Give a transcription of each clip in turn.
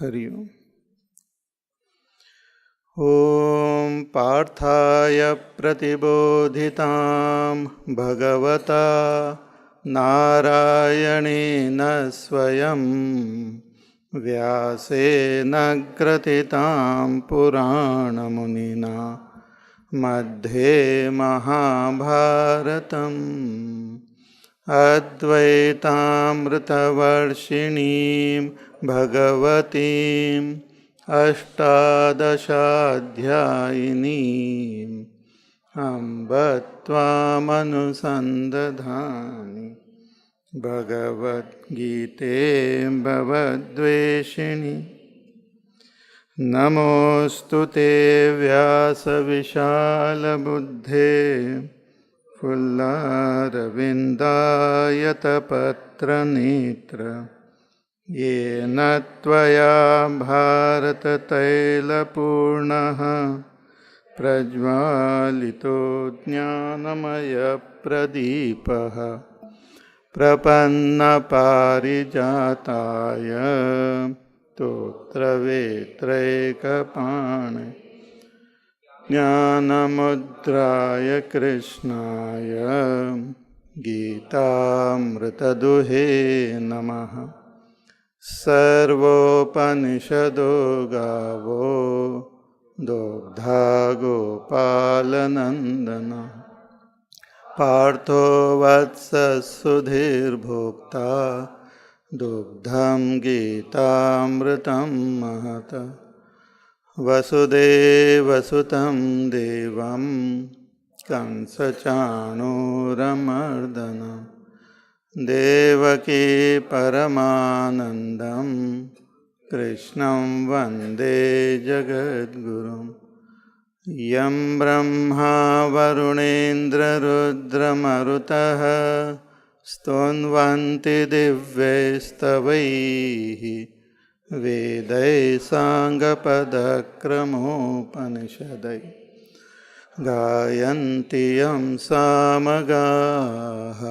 हरि ओम। ॐ पार्थाय प्रतिबोधितां भगवता नारायणेन स्वयं व्यासेन ग्रथितां पुराणमुनिना मध्ये महाभारतम् अद्वैतामृतवर्षिणीं भगवतीम् अष्टादशाध्यायिनीम् अम्ब त्वामनुसन्दधामि भगवद्गीते भवद्वेषिणि। नमोऽस्तु ते व्यासविशालबुद्धे फुल्लारविन्दायतपत्रनेत्र येन त्वया भारततैलपूर्णः प्रज्वालितो ज्ञानमयप्रदीपः प्रपन्नपारिजाताय स्तोत्रवेत्रैकपाणिने ज्ञानमुद्राय कृष्णाय गीतामृतदुहे नमः। सर्वोपनिषदो गावो दुग्धा गोपालनन्दन पार्थो वत्ससुधीर्भोक्ता दुग्धं गीतामृतं महत। वसुदेवसुतं देवं कंसचाणूरमर्दनं देवकी परमानन्दं कृष्णं वन्दे जगद्गुरुं। यं ब्रह्मा वरुणेन्द्ररुद्रमरुतः स्तुवन्ति दिव्यैस्तवैः वेदैः साङ्गपदक्रमोपनिषदैः गायन्ति यं सामगाः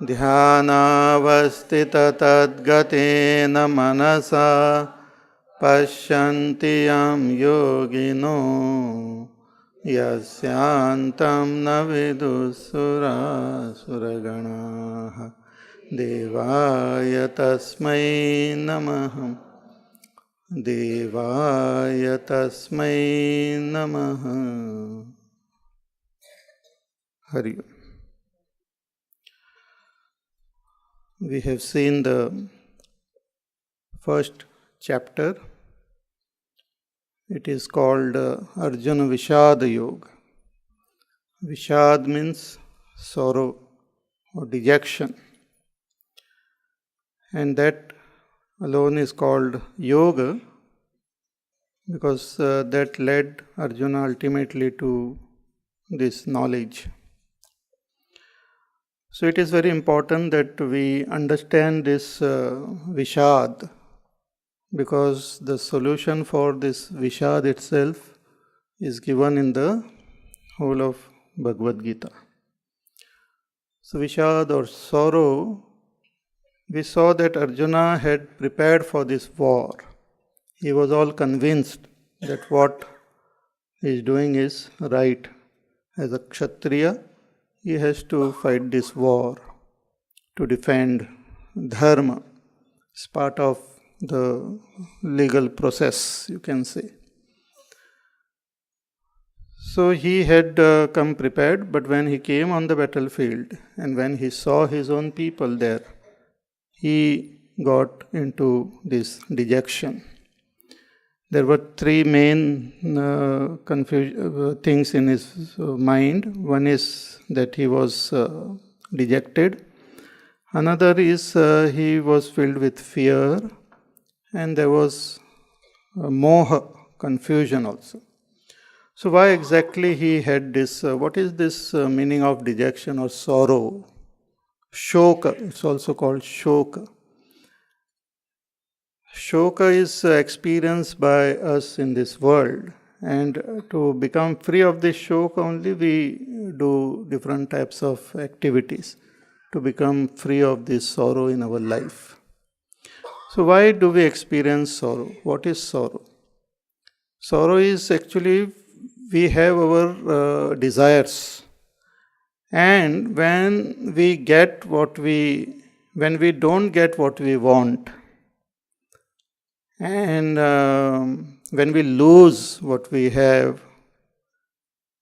ध्यानावस्थिततद्गतेन मनसा पश्यन्ति यं योगिनो यस्यान्तं न विदुःसुरासुरगणाः। देवाय तस्मै नमः। देवाय तस्मै नमः। हरि ओम। We have seen the first chapter. It is called Arjuna Vishad Yoga. Vishad means sorrow or dejection, and that alone is called yoga because that led Arjuna ultimately to this knowledge. So it is very important that we understand this Vishad, because the solution for this Vishad itself is given in the whole of Bhagavad Gita. So Vishad or sorrow, we saw that Arjuna had prepared for this war. He was all convinced that what he is doing is right. As a Kshatriya, he has to fight this war to defend dharma. It's part of the legal process, you can say. So he had come prepared, but when he came on the battlefield and when he saw his own people there, he got into this dejection. There were three main things in his mind. One is that he was dejected. Another is he was filled with fear, and there was moha, confusion also. So why exactly he had this? What is this meaning of dejection or sorrow? Shoka, it's also called shoka. Shoka is experienced by us in this world, and to become free of this shoka only we do different types of activities to become free of this sorrow in our life. So why do we experience sorrow? What is sorrow? Sorrow is actually we have our desires, and when we don't get what we want, and when we lose what we have,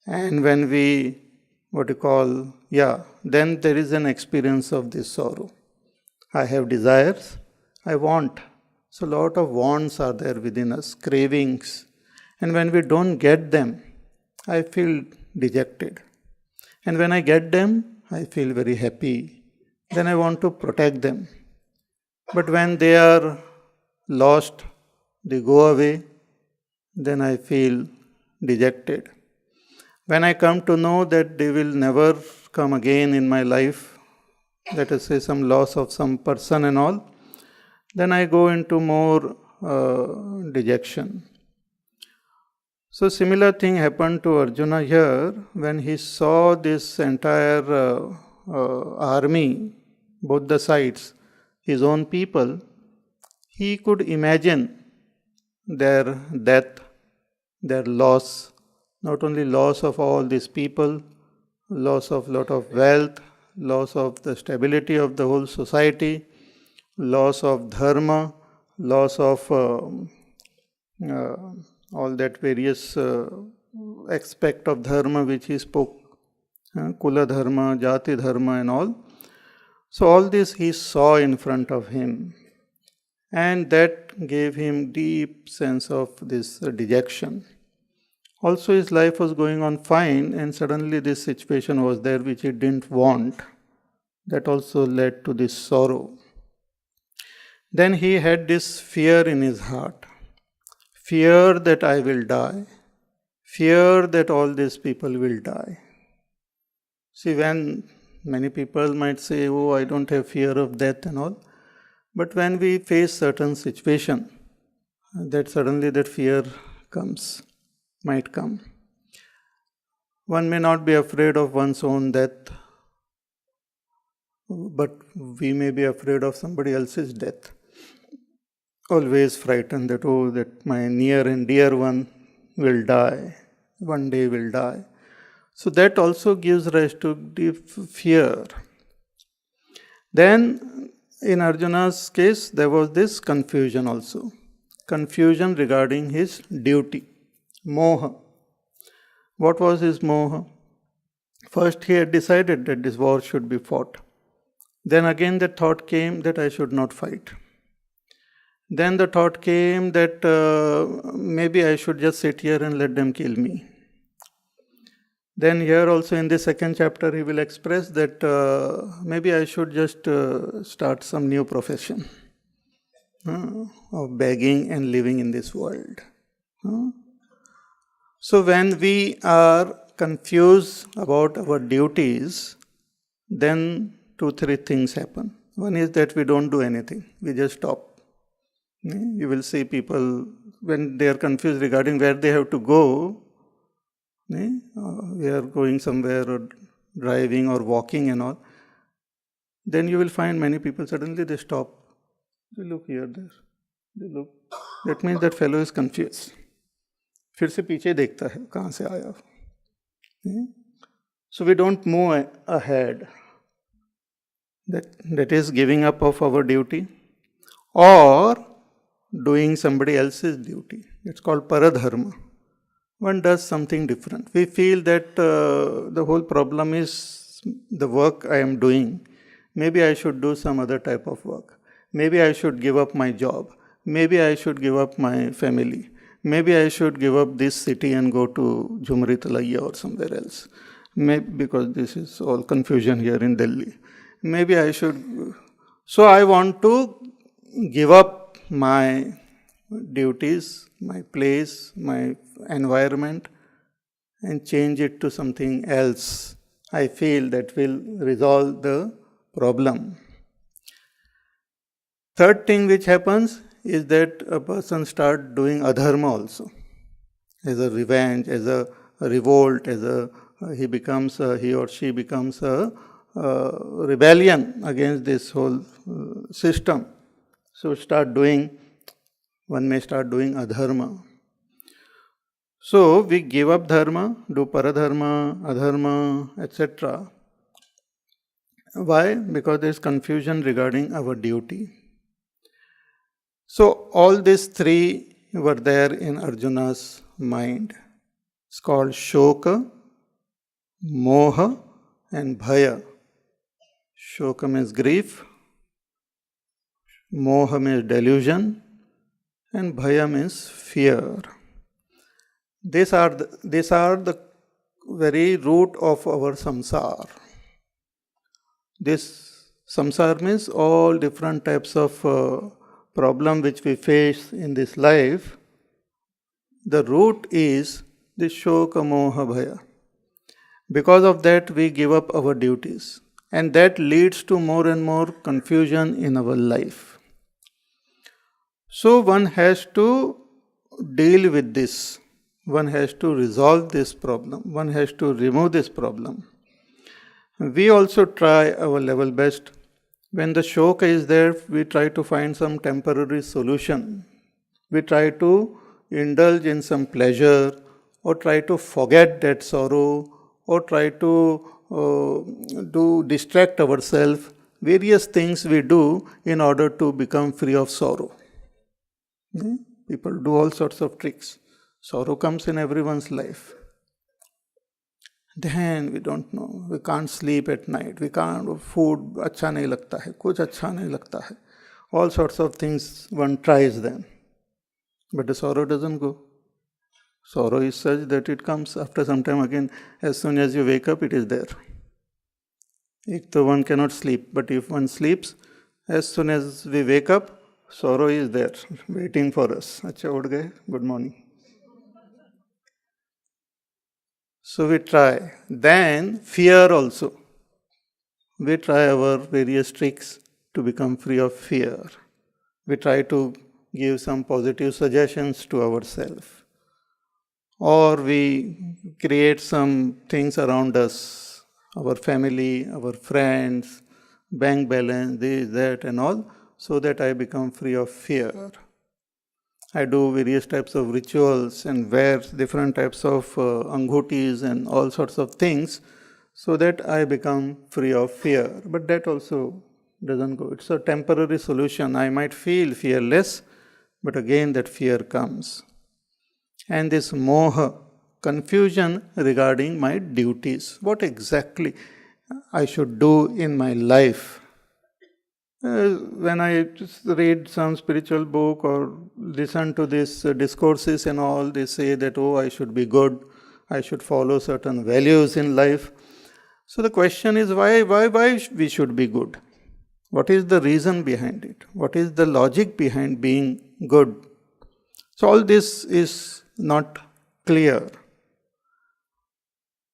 and when we then there is an experience of this sorrow. I have desires, I want. So a lot of wants are there within us, cravings. And when we don't get them, I feel dejected. And when I get them, I feel very happy. Then I want to protect them. But when they are lost, they go away, then I feel dejected. When I come to know that they will never come again in my life, let us say some loss of some person and all, then I go into more dejection. So similar thing happened to Arjuna here when he saw this entire army, both the sides, his own people. He could imagine their death, their loss, not only loss of all these people, loss of lot of wealth, loss of the stability of the whole society, loss of dharma, loss of all that various aspect of dharma which he spoke, kula dharma, jati dharma and all. So all this he saw in front of him, and that gave him deep sense of this dejection. Also his life was going on fine, and suddenly this situation was there which he didn't want. That also led to this sorrow. Then he had this fear in his heart. Fear that I will die. Fear that all these people will die. See, when many people might say, oh, I don't have fear of death and all. But when we face certain situation, that suddenly that fear might come. One may not be afraid of one's own death, but we may be afraid of somebody else's death. Always frightened that, oh, that my near and dear one will die, one day will die. So that also gives rise to deep fear. Then in Arjuna's case, there was this confusion also. Confusion regarding his duty. Moha. What was his moha? First he had decided that this war should be fought. Then again the thought came that I should not fight. Then the thought came that maybe I should just sit here and let them kill me. Then here also in the second chapter he will express that maybe I should just start some new profession of begging and living in this world. So when we are confused about our duties, then 2-3 things happen. One is that we don't do anything, we just stop. You will see people, when they are confused regarding where they have to go, we are going somewhere or driving or walking and all, then you will find many people, suddenly they stop. They look here, there. They look. That means that fellow is confused. फिर से पीछे देखता है कहाँ से आया. So we don't move ahead. That is giving up of our duty or doing somebody else's duty. It's called paradharma. One does something different. We feel that the whole problem is the work I am doing. Maybe I should do some other type of work. Maybe I should give up my job. Maybe I should give up my family. Maybe I should give up this city and go to Jhumri Talaiya or somewhere else. Maybe because this is all confusion here in Delhi. Maybe I should. So I want to give up my duties, my place, my environment, and change it to something else. I feel that will resolve the problem. Third thing which happens is that a person starts doing adharma also, as a revenge, as a revolt, as he or she becomes a rebellion against this whole system. So one may start doing adharma. So we give up dharma, do paradharma, adharma, etc. Why? Because there is confusion regarding our duty. So all these three were there in Arjuna's mind. It's called shoka, moha and bhaya. Shoka means grief, moha means delusion, and bhaya means fear. These are the very root of our samsara. This samsara means all different types of problem which we face in this life. The root is the shoka, moha, bhaya. Because of that, we give up our duties, and that leads to more and more confusion in our life. So one has to deal with this. One has to resolve this problem. One has to remove this problem. We also try our level best. When the shoka is there, we try to find some temporary solution. We try to indulge in some pleasure, or try to forget that sorrow, or try to distract ourselves. Various things we do in order to become free of sorrow. People do all sorts of tricks. Sorrow comes in everyone's life. Then we don't know, we can't sleep at night, we can't, food अच्छा नहीं लगता है, कुछ अच्छा नहीं लगता है. All sorts of things one tries them. But the sorrow doesn't go. Sorrow is such that it comes after some time again. As soon as you wake up, it is there. If the one cannot sleep, but if one sleeps, as soon as we wake up, sorrow is there, waiting for us. अच्छा उठ गए, good morning. So we try. Then fear also. We try our various tricks to become free of fear. We try to give some positive suggestions to ourselves. Or we create some things around us, our family, our friends, bank balance, this, that and all, so that I become free of fear. I do various types of rituals and wear different types of anghutis and all sorts of things so that I become free of fear. But that also doesn't go. It's a temporary solution. I might feel fearless, but again that fear comes. And this moha, confusion regarding my duties. What exactly I should do in my life. When I just read some spiritual book or listen to these discourses and all, they say that, oh, I should be good, I should follow certain values in life. So the question is, why we should be good? What is the reason behind it? What is the logic behind being good? So all this is not clear.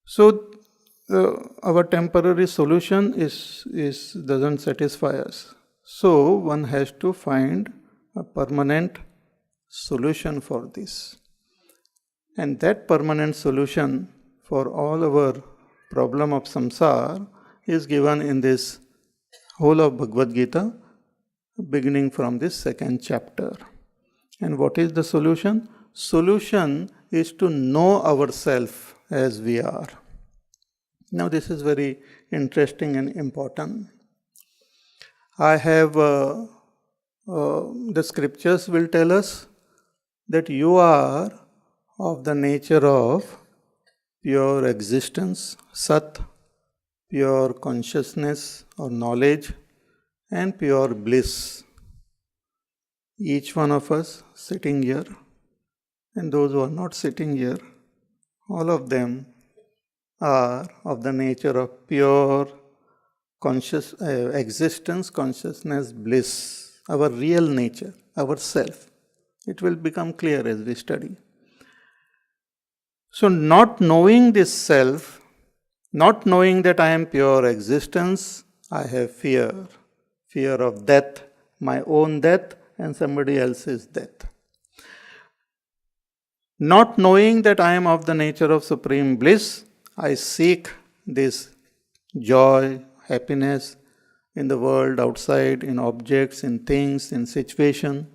So our temporary solution doesn't satisfy us. So one has to find a permanent solution for this. And that permanent solution for all our problem of samsara is given in this whole of Bhagavad Gita, beginning from this second chapter. And what is the solution? Solution is to know ourselves as we are. Now this is very interesting and important. I have, the scriptures will tell us that you are of the nature of pure existence, Sat, pure consciousness or knowledge, and pure bliss. Each one of us sitting here, and those who are not sitting here, all of them are of the nature of pure conscious existence, consciousness, bliss, our real nature, our self. It will become clear as we study. So not knowing this self, not knowing that I am pure existence, I have fear. Fear of death, my own death and somebody else's death. Not knowing that I am of the nature of supreme bliss, I seek this joy, happiness, in the world outside, in objects, in things, in situation.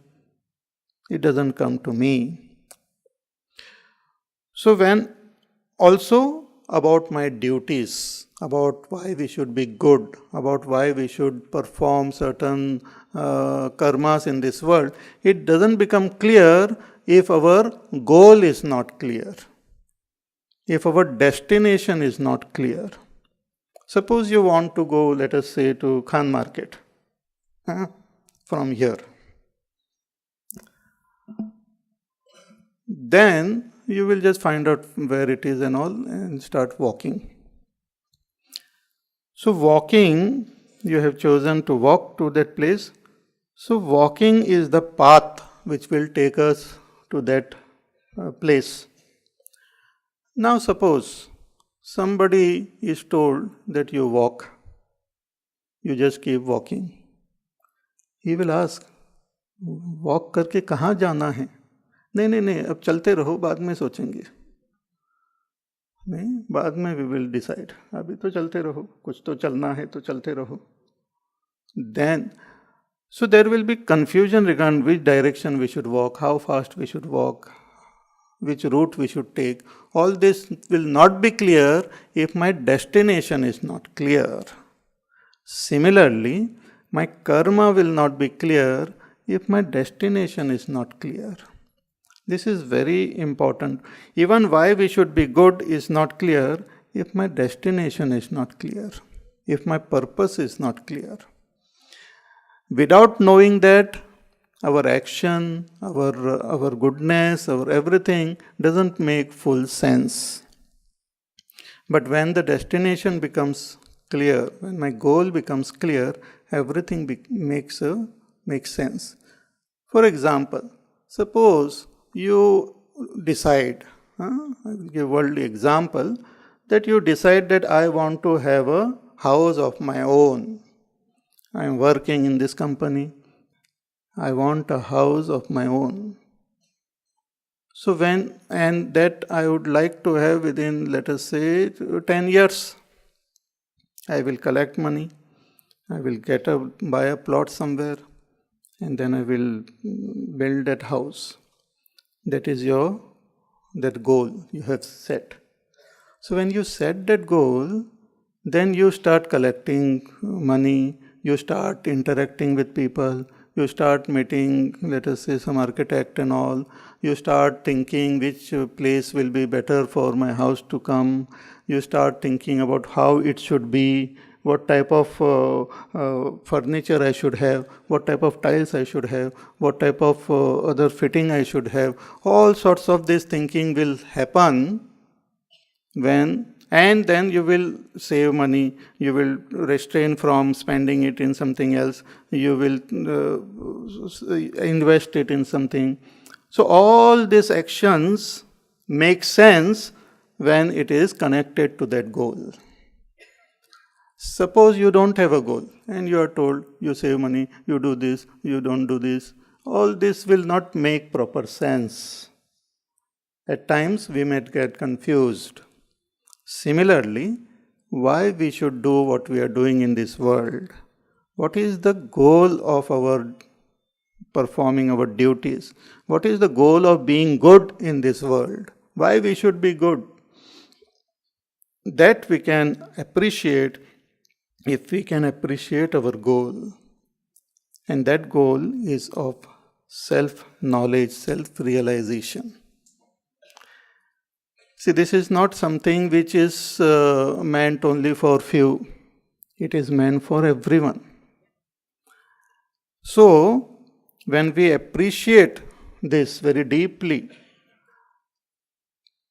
It doesn't come to me. So when also about my duties, about why we should be good, about why we should perform certain karmas in this world, it doesn't become clear if our goal is not clear, if our destination is not clear. Suppose you want to go, let us say, to Khan Market from here. Then you will just find out where it is and all and start walking. So walking, you have chosen to walk to that place. So walking is the path which will take us to that place. Now suppose somebody is told that you walk, you just keep walking. He will ask, walk करके कहाँ जाना है? नहीं, अब चलते रहो, बाद में सोचेंगे. नहीं, बाद में we will decide. अभी तो चलते रहो, कुछ तो चलना है तो चलते रहो. Then, so there will be confusion regarding which direction we should walk, how fast we should walk, which route we should take. All this will not be clear if my destination is not clear. Similarly, my karma will not be clear if my destination is not clear. This is very important. Even why we should be good is not clear if my destination is not clear, if my purpose is not clear. Without knowing that, our action, our goodness, our everything doesn't make full sense. But when the destination becomes clear, when my goal becomes clear, everything makes sense. For example, suppose you decide, I will give worldly example, that you decide that I want to have a house of my own. I am working in this company. I want a house of my own. So and that I would like to have within, let us say, 10 years. I will collect money. I will buy a plot somewhere. And then I will build that house. That is that goal you have set. So when you set that goal, then you start collecting money, you start interacting with people, you start meeting, let us say, some architect and all, you start thinking which place will be better for my house to come, you start thinking about how it should be, what type of furniture I should have, what type of tiles I should have, what type of other fitting I should have. All sorts of this thinking will happen and then you will save money, you will restrain from spending it in something else, you will invest it in something. So all these actions make sense when it is connected to that goal. Suppose you don't have a goal and you are told you save money, you do this, you don't do this. All this will not make proper sense. At times we may get confused. Similarly, why we should do what we are doing in this world? What is the goal of our performing our duties? What is the goal of being good in this world? Why we should be good? That we can appreciate if we can appreciate our goal. And that goal is of self-knowledge, self-realization. See, this is not something which is meant only for few. It is meant for everyone. So, when we appreciate this very deeply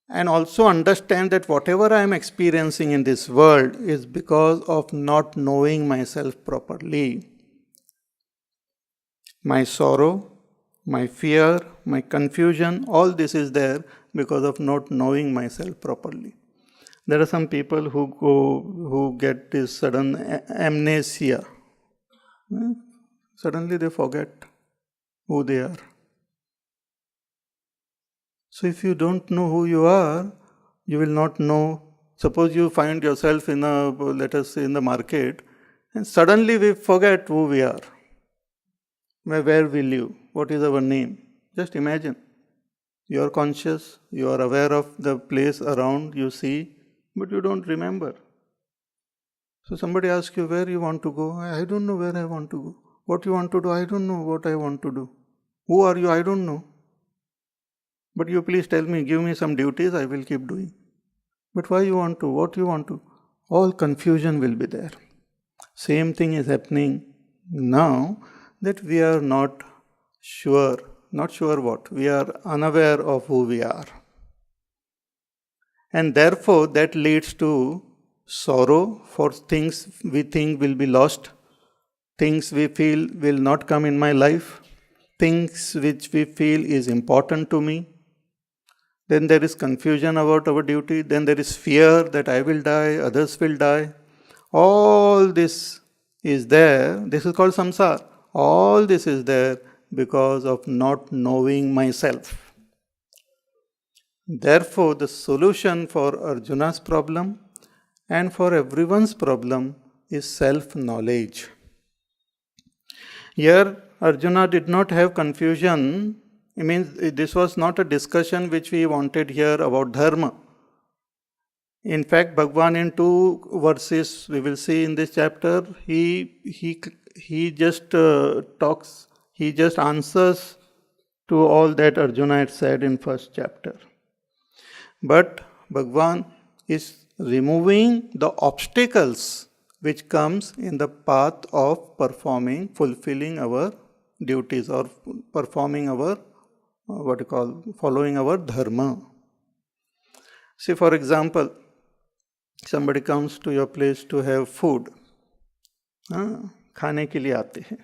and also understand that whatever I am experiencing in this world is because of not knowing myself properly, my sorrow, my fear, my confusion, all this is there because of not knowing myself properly. There are some people who get this sudden amnesia. Suddenly they forget who they are. So if you don't know who you are, you will not know. Suppose you find yourself let us say in the market, And suddenly we forget who we are, where we live, what is our name. Just imagine. You are conscious, you are aware of the place around you see, but you don't remember. So somebody asks you where you want to go. I don't know where I want to go. What you want to do, I don't know what I want to do. Who are you? I don't know. But you please tell me, give me some duties, I will keep doing. But why you want to? What you want to? All confusion will be there. Same thing is happening now that we are not sure what, we are unaware of who we are. And therefore that leads to sorrow for things we think will be lost, things we feel will not come in my life, things which we feel is important to me. Then there is confusion about our duty, then there is fear that I will die, others will die. All this is there, this is called samsara. All this is there because of not knowing myself. Therefore, the solution for Arjuna's problem and for everyone's problem is self-knowledge. Here, Arjuna did not have confusion. It means this was not a discussion which we wanted here about dharma. In fact, Bhagavan in 2 verses, we will see in this chapter, he just talks, he just answers to all that Arjuna had said in first chapter. But Bhagavan is removing the obstacles which comes in the path of fulfilling our duties or performing our, following our dharma. See, for example, somebody comes to your place to have food. खाने के लिए आते हैं,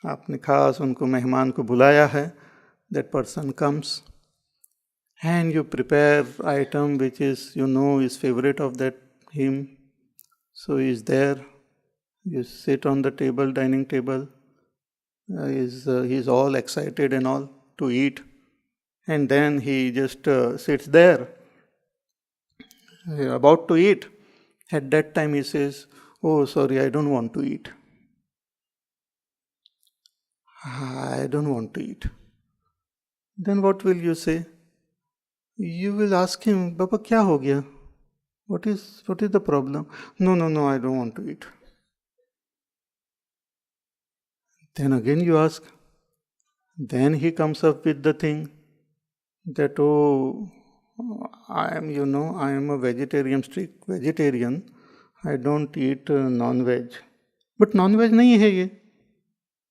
आपने खास उनको मेहमान को बुलाया है. That person comes and you prepare item which is is favorite of that him. So he is there, you sit on the table, dining table, he is all excited and all to eat, and then he just sits there about to eat. At that time he says, "Oh, sorry, I don't want to eat. I don't want to eat." Then what will you say? You will ask him, "Baba, kya ho gaya? What is the problem?" No, I don't want to eat. Then again you ask. Then he comes up with the thing that, "Oh, I am a vegetarian, strict vegetarian. I don't eat non-veg." But non-veg नहीं है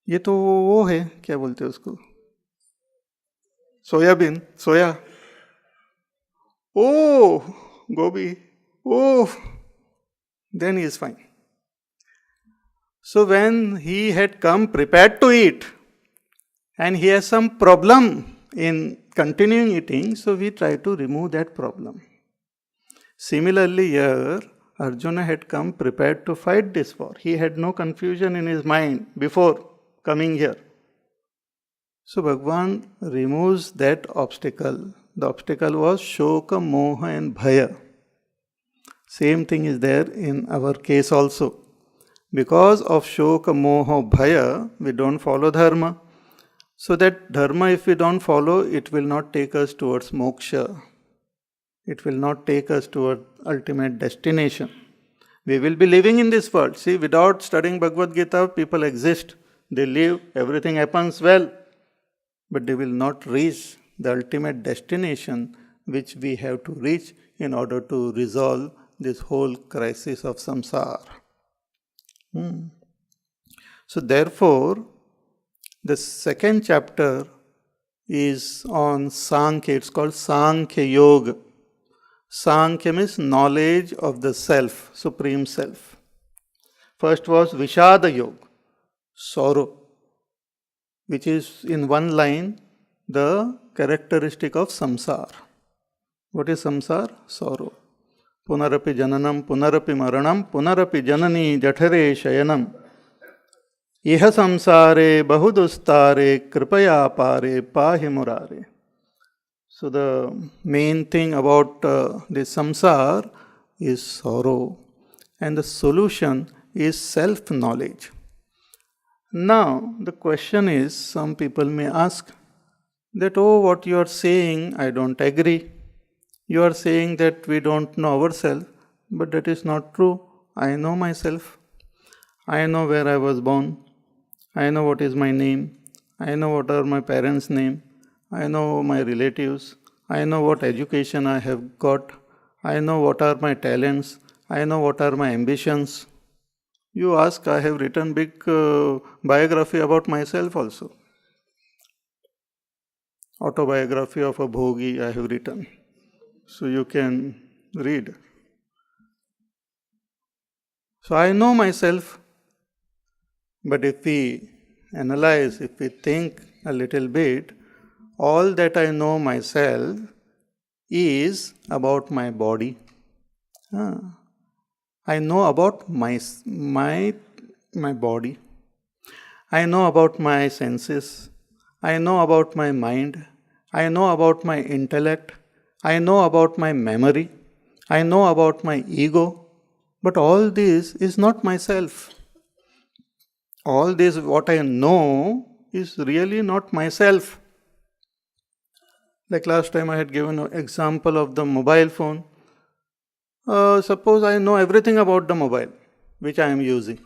ये तो वो है, क्या बोलते हैं उसको, soybean, soya. Oh, gobi. Oh, then he is fine. So when he had come prepared to eat and he has some problem in continuing eating, so we try to remove that problem. Similarly here, Arjuna had come prepared to fight this war. He had no confusion in his mind before coming here. So Bhagavan removes that obstacle. The obstacle was Shoka, Moha and Bhaya. Same thing is there in our case also. Because of Shoka, Moha, Bhaya, we don't follow dharma. So that dharma, if we don't follow, it will not take us towards moksha. It will not take us toward ultimate destination. We will be living in this world. See, without studying Bhagavad Gita, people exist. They live, everything happens well. But they will not reach the ultimate destination which we have to reach in order to resolve this whole crisis of samsara. So therefore, the second chapter is on Sankhya. It's called Sankhya Yoga. Sankhya means knowledge of the self, supreme self. First was Vishada Yoga, sorrow, which is in one line the characteristic of samsara. What is samsara? Sorrow. Punarapi jananam, punarapi maranam, punarapi janani jathare shayanam. Iha samsare bahudustare kripaya pare pahi murare. So the main thing about this samsara is sorrow. And the solution is self-knowledge. Now, the question is, some people may ask that, oh, what you are saying, I don't agree. You are saying that we don't know ourselves, but that is not true. I know myself. I know where I was born. I know what is my name. I know what are my parents' name. I know my relatives. I know what education I have got. I know what are my talents. I know what are my ambitions. You ask, I have written big biography about myself also. Autobiography of a bhogi I have written. So you can read. So I know myself, but if we analyze, if we think a little bit, all that I know myself is about my body. I know about my body. I know about my senses. I know about my mind. I know about my intellect. I know about my memory. I know about my ego. But all this is not myself. All this, what I know, is really not myself. Like last time I had given an example of the mobile phone. Suppose I know everything about the mobile which I am using.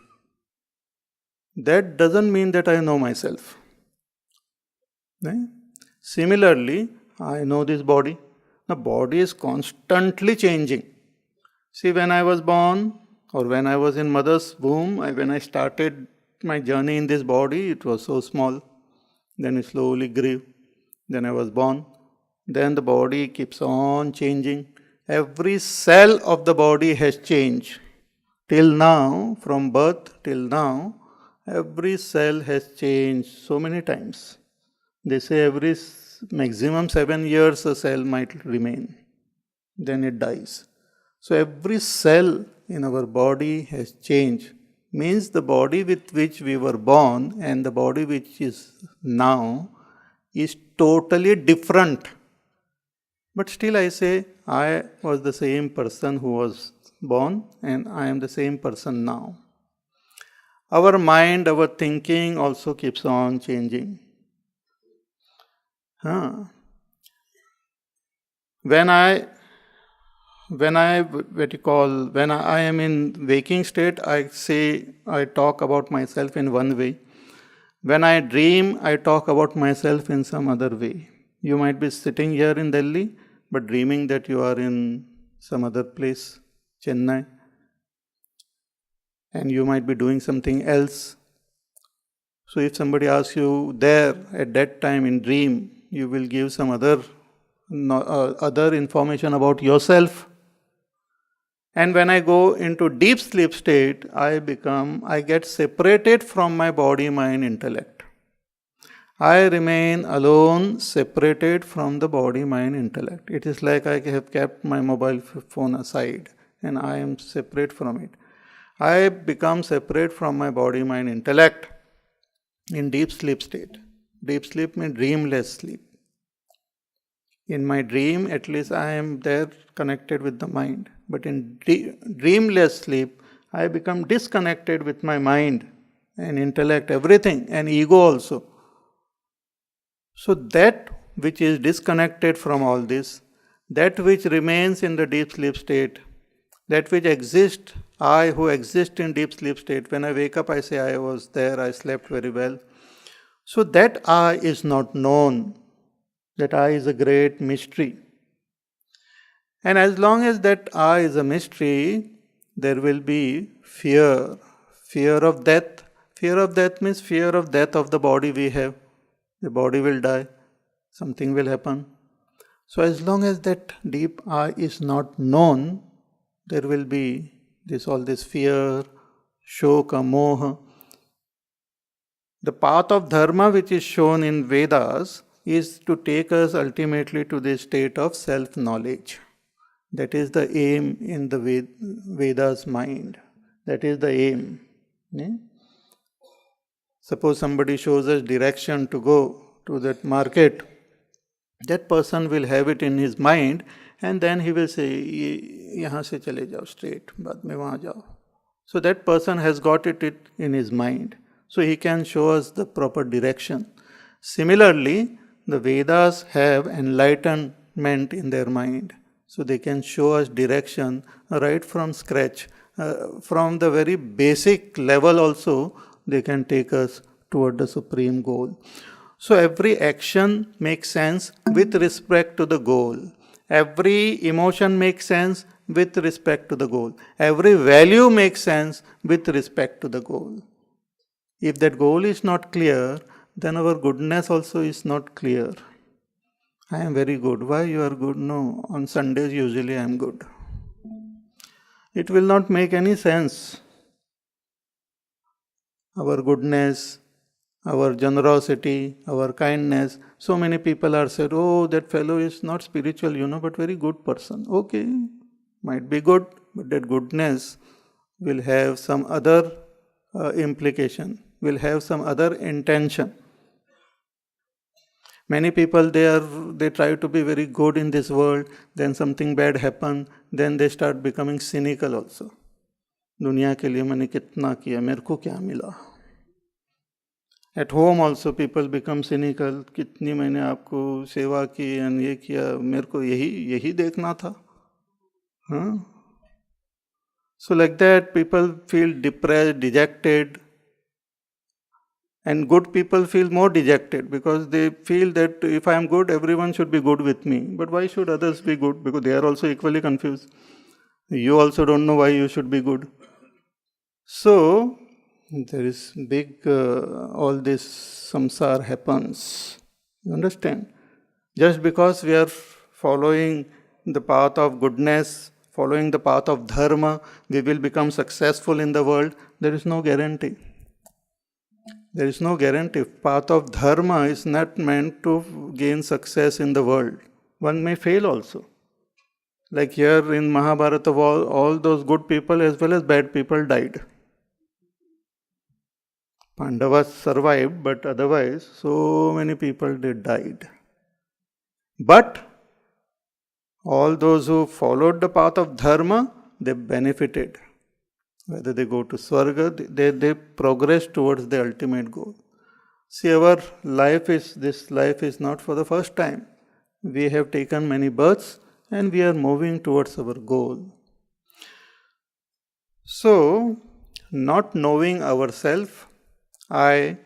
That doesn't mean that I know myself. Right? Similarly, I know this body. The body is constantly changing. See, when I was born or when I was in mother's womb, when I started my journey in this body, it was so small. Then it slowly grew. Then I was born. Then the body keeps on changing. Every cell of the body has changed. Till now, from birth till now, every cell has changed so many times. They say every maximum 7 years a cell might remain. Then it dies. So every cell in our body has changed. Means the body with which we were born and the body which is now is totally different. But still I say I was the same person who was born and I am the same person now. Our mind, our thinking also keeps on changing. When I am in waking state, I talk about myself in one way. When I dream, I talk about myself in some other way. You might be sitting here in Delhi, but dreaming that you are in some other place, Chennai, and you might be doing something else. So if somebody asks you there at that time in dream, you will give some other information about yourself. And when I go into deep sleep state, I get separated from my body, mind, intellect. I remain alone, separated from the body, mind, intellect. It is like I have kept my mobile phone aside and I am separate from it. I become separate from my body, mind, intellect in deep sleep state. Deep sleep means dreamless sleep. In my dream, at least I am there connected with the mind. But in dreamless sleep, I become disconnected with my mind and intellect, everything, and ego also. So that which is disconnected from all this, that which remains in the deep sleep state, that which exists, I who exist in deep sleep state, when I wake up I say I was there, I slept very well. So that I is not known. That I is a great mystery. And as long as that I is a mystery, there will be fear. Fear of death. Fear of death means fear of death of the body we have. The body will die. Something will happen. So as long as that deep I is not known, there will be all this fear, shoka, moha. The path of dharma which is shown in Vedas is to take us ultimately to the state of self-knowledge. That is the aim in the Veda's mind. That is the aim. Yeah? Suppose somebody shows us direction to go to that market. That person will have it in his mind and then he will say, यहाँ से चले जाओ straight, बाद में वहाँ जाओ. So that person has got it in his mind. So he can show us the proper direction. Similarly, the Vedas have enlightenment in their mind. So they can show us direction right from scratch. From the very basic level also, they can take us toward the supreme goal. So every action makes sense with respect to the goal. Every emotion makes sense with respect to the goal. Every value makes sense with respect to the goal. If that goal is not clear, then our goodness also is not clear. I am very good. Why you are good? No, on Sundays usually I am good. It will not make any sense. Our goodness, our generosity, our kindness. So many people are said, oh, that fellow is not spiritual, but very good person. Okay, might be good, but that goodness will have some other implication, will have some other intention. Many people, they try to be very good in this world, then something bad happen, then they start becoming cynical also. दुनिया के लिए मैंने कितना किया, मेरे को क्या मिला? At home also people become cynical. कितनी मैंने आपको सेवा की and ये किया, मेरे को यही देखना था. हाँ? So like that people feel depressed, dejected. And good people feel more dejected because they feel that if I am good, everyone should be good with me. But why should others be good? Because they are also equally confused. You also don't know why you should be good. So, there is big, all this samsara happens. You understand? Just because we are following the path of goodness, following the path of dharma, we will become successful in the world. There is no guarantee. There is no guarantee. Path of dharma is not meant to gain success in the world. One may fail also. Like here in Mahabharata, all those good people as well as bad people died. Pandavas survived, but otherwise, so many people they died. But all those who followed the path of dharma, they benefited. Whether they go to Swarga, they progress towards the ultimate goal. See, this life is not for the first time. We have taken many births and we are moving towards our goal. So, not knowing ourselves, I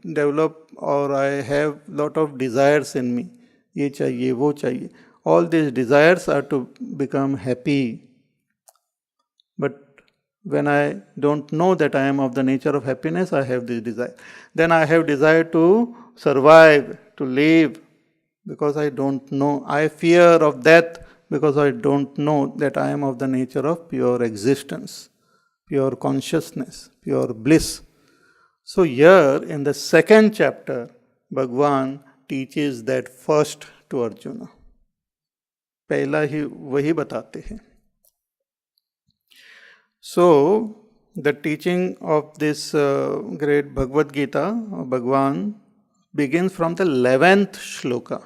develop or I have lot of desires in me. ये चाहिए, वो चाहिए. All these desires are to become happy. But when I don't know that I am of the nature of happiness, I have this desire. Then I have desire to survive, to live, because I don't know. I fear of death because I don't know that I am of the nature of pure existence, pure consciousness, pure bliss. So here in the second chapter, Bhagwan teaches that first to Arjuna. पहला ही वही बताते हैं. So, the teaching of this great Bhagavad Gita, Bhagwan, begins from the 11th shloka.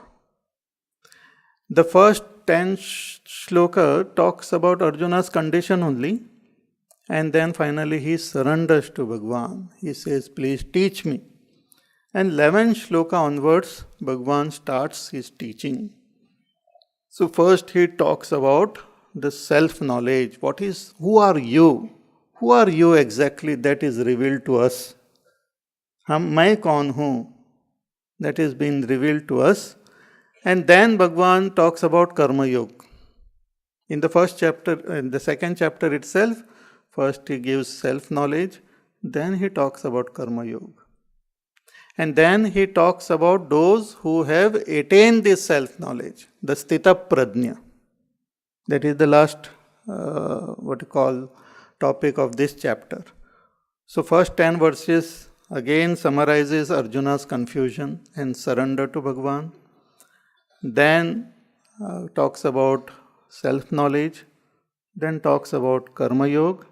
The first 10 shloka talks about Arjuna's condition only, and then finally he surrenders to Bhagwan. He says, please teach me. And 11th shloka onwards, Bhagwan starts his teaching. So first he talks about the self-knowledge. Who are you? Who are you exactly? That is revealed to us. मैं कौन हूँ? That is being revealed to us. And then Bhagwan talks about Karma Yoga. In the second chapter itself, first he gives self-knowledge, then he talks about Karma Yoga. And then he talks about those who have attained this self-knowledge, the Sthita Prajna. That is the last, topic of this chapter. So first 10 verses again summarizes Arjuna's confusion and surrender to Bhagwan. Then talks about self-knowledge, then talks about Karma Yoga,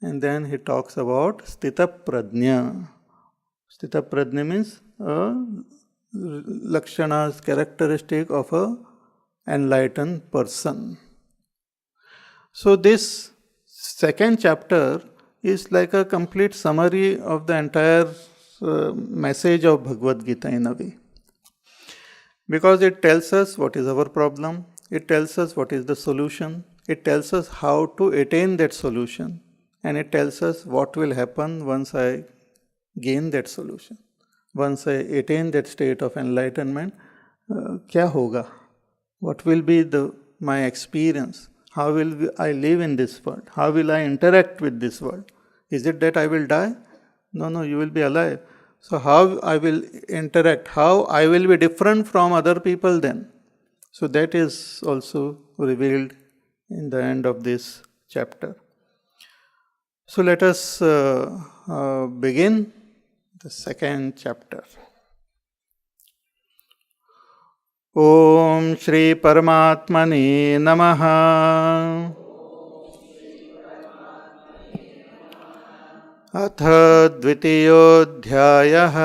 and then he talks about Sthita Prajna. Sthita Prajna means lakshanas, characteristic of a enlightened person. So this second chapter is like a complete summary of the entire message of Bhagavad Gita in a way. Because it tells us what is our problem, it tells us what is the solution, it tells us how to attain that solution, and it tells us what will happen once I gain that solution. Once I attain that state of enlightenment, kya hoga? What will be my experience? How will I live in this world? How will I interact with this world? Is it that I will die? No, you will be alive. So how I will interact? How I will be different from other people then? So that is also revealed in the end of this chapter. So let us begin the second chapter. Om Shri Paramatmane Namaha. अथ द्वितीयोऽध्यायः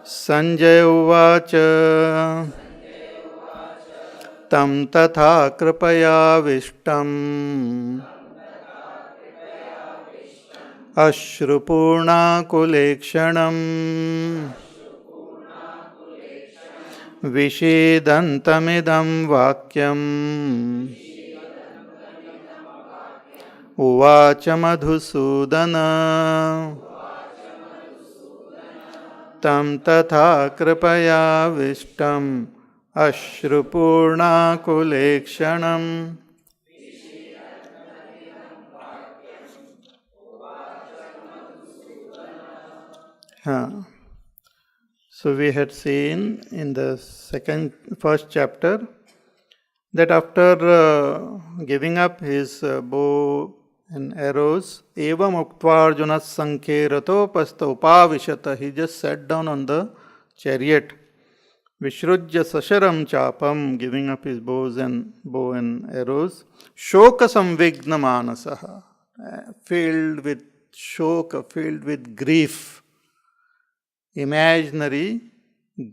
संजय उवाच तं तथा कृपयाविष्टम् अश्रुपूर्णाकुलेक्षणम् विषीदन्तमिदं वाक्यम् उवाच मधुसूदन तं तथा कृपयाविष्टम् अश्रुपूर्णाकुलेक्षणम्. So we had seen in the first chapter that after giving up his bow and arrows, evam uktva Arjuna sankhe ratopastha upavishata, he just sat down on the chariot. Vishrujya sasharam chapam, giving up his bow and arrows. Shoka samvigna manasaha, filled with shoka, filled with grief. Imaginary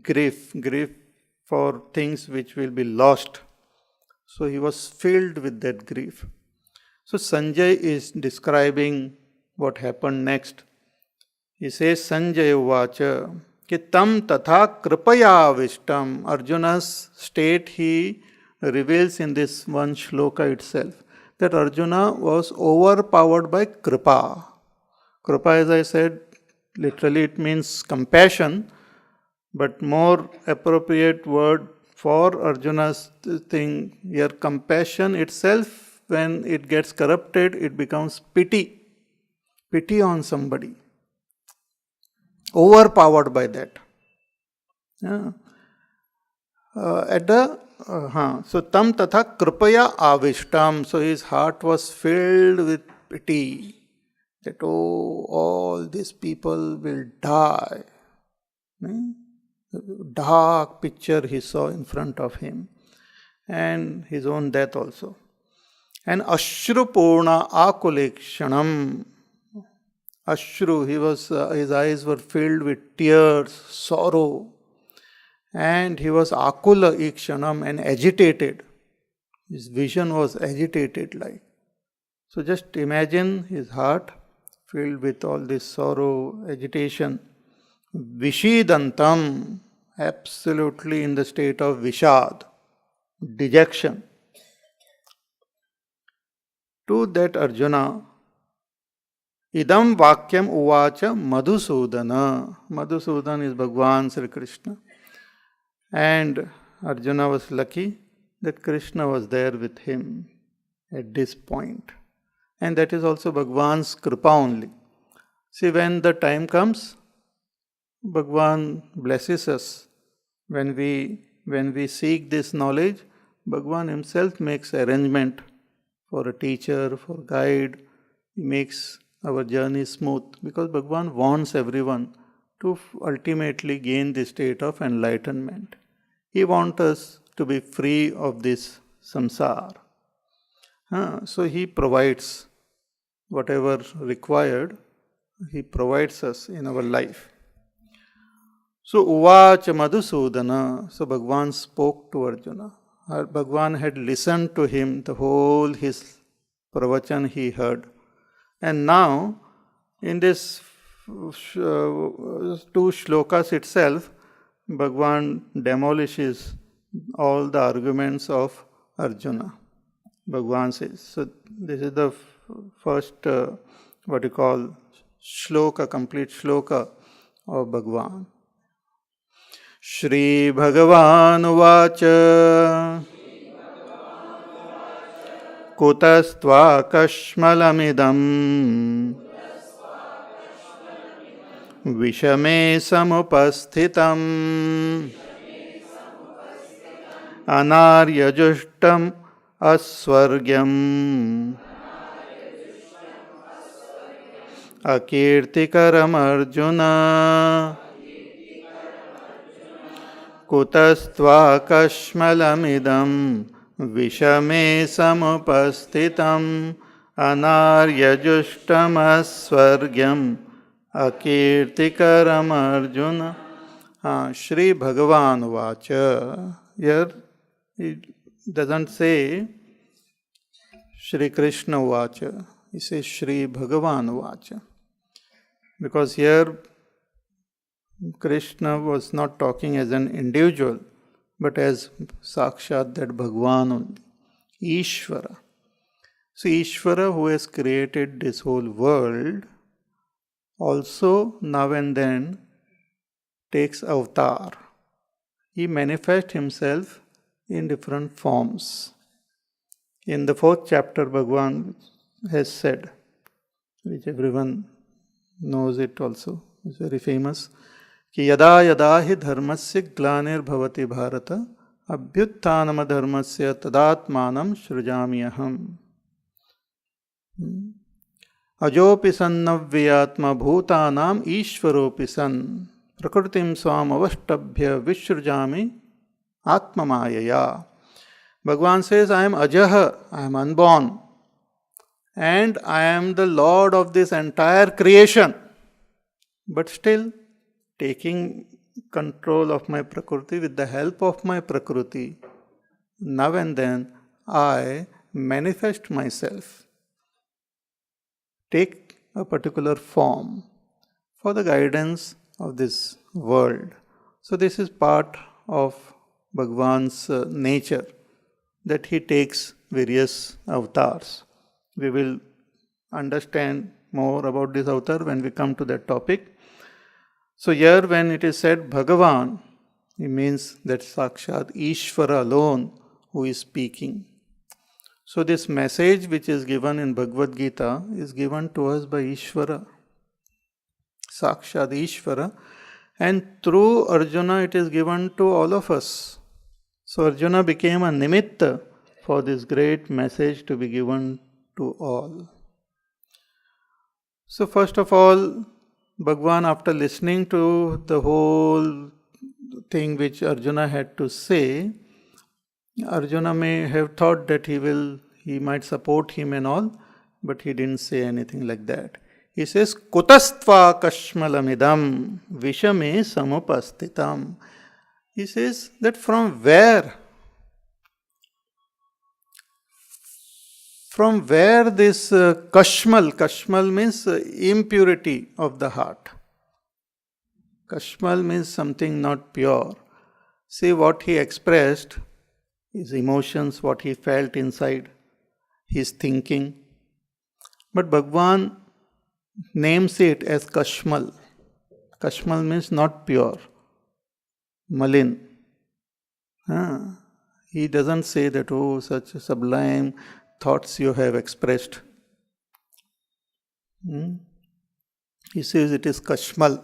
grief for things which will be lost. So he was filled with that grief. So Sanjay is describing what happened next. He says, Sanjay uvacha, ki tam tatha kripaya vishtam. Arjuna's state he reveals in this one shloka itself. That Arjuna was overpowered by kripa. Kripa, as I said, literally it means compassion, but more appropriate word for Arjuna's thing, your compassion itself, when it gets corrupted, it becomes pity. Pity on somebody. Overpowered by that. Yeah. So tam tatha kripaya avishtam. So his heart was filled with pity. That, all these people will die. Dark picture he saw in front of him, and his own death also. And Ashrupurna Akulekshanam. Ashru, his eyes were filled with tears, sorrow, and he was Akula Ikshanam, and agitated. His vision was agitated like. So just imagine his heart filled with all this sorrow, agitation. Vishidantam, absolutely in the state of Vishad, dejection. To that Arjuna, idam vakyam uvacha Madhusudana. Madhusudan is Bhagwan Sri Krishna. And Arjuna was lucky that Krishna was there with him at this point. And that is also Bhagwan's kripa only. See, when the time comes, Bhagwan blesses us. When we seek this knowledge, Bhagwan himself makes arrangement for a teacher, for guide. He makes our journey smooth, because Bhagwan wants everyone to ultimately gain the state of enlightenment. He wants us to be free of this samsara. So he provides whatever required, he provides us in our life. So, Uvacha Madhusudana, so Bhagwan spoke to Arjuna. Bhagwan had listened to him, the whole his pravachan he heard. And now, in this two shlokas itself, Bhagwan demolishes all the arguments of Arjuna. Bhagwan says. So this is the first, what you call, shloka, complete shloka of Bhagwan. Shri Bhagavan Vacha Kutastva Kashmalamidam Vishame Samupasthitam Anaryajustam Aswargyam Akirtikaram Arjuna Kutastva Kashmalamidam Vishame Samupasthitam Anaryajustam Aswargyam Akirtikaram Arjuna. Shri Bhagavan Vacha. Here it doesn't say Shri Krishna Vacha. He says Shri Bhagavan Vacha. Because here Krishna was not talking as an individual, but as Sakshat, that Bhagwan only, Ishvara. So Ishvara, who has created this whole world, also now and then takes avatar. He manifests himself in different forms. In the 4th chapter, Bhagwan has said, which everyone knows it also, it's very famous, कि यदा यदा हि धर्मस्य ग्लानिर्भवति भारत अभ्युत्थानम धर्मस्य तदात्मानं सृजाम्यहम् अजोपि सन्नव्ययात्मा भूतानाम ईश्वरोपि सन् प्रकृतिं स्वाम अवष्टभ्य विसृजामि आत्ममायया. Bhagwan says, I am Ajah, I am unborn, and I am the Lord of this entire creation, but still taking control of my Prakriti, with the help of my Prakriti, now and then I manifest myself, take a particular form for the guidance of this world. So this is part of Bhagwan's nature, that he takes various avatars. We will understand more about this avatar when we come to that topic. So here when it is said Bhagavan, it means that Sakshat Ishvara alone who is speaking. So this message which is given in Bhagavad Gita is given to us by Ishvara, Sakshat Ishvara, and through Arjuna it is given to all of us. So Arjuna became a nimitta for this great message to be given to all. So first of all, Bhagwan, after listening to the whole thing which Arjuna had to say, Arjuna may have thought that he might support him and all, but he didn't say anything like that. He says, Kutastva kashmalamidam vishame samupastitam. He says that from where this kashmal means impurity of the heart. Kashmal means something not pure. See what he expressed, his emotions, what he felt inside, his thinking. But Bhagwan names it as kashmal. Kashmal means not pure, malin. He doesn't say that, oh, such sublime thoughts you have expressed. He says it is kashmal,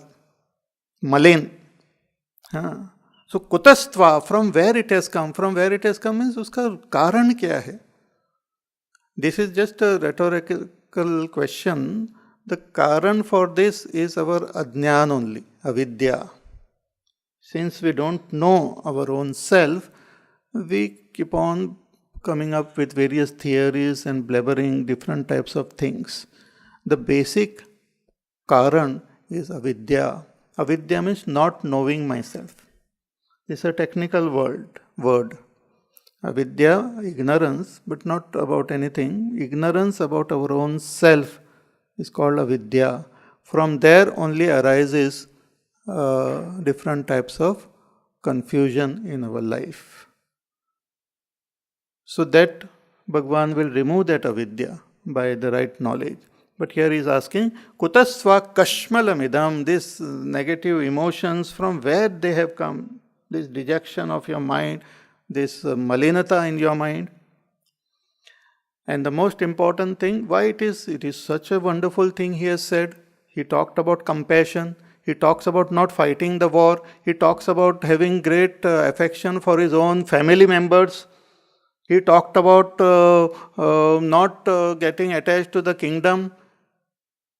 malin. So kutastva, from where it has come? From where it has come means uska karan kya hai? This is just a rhetorical question. The karan for this is our ajnan only, avidya. Since we don't know our own self, we keep on coming up with various theories and blabbering different types of things. The basic karan is avidya. Avidya means not knowing myself. This is a technical word. Avidya, ignorance, but not about anything. Ignorance about our own self is called avidya. From there only arises different types of confusion in our life. So that Bhagwan will remove that avidya by the right knowledge. But here he is asking, kutasva kashmalamidam, these negative emotions, from where they have come? This dejection of your mind, this malinata in your mind. And the most important thing, why it is such a wonderful thing he has said. He talked about compassion. He talks about not fighting the war. He talks about having great affection for his own family members. He talked about not getting attached to the kingdom.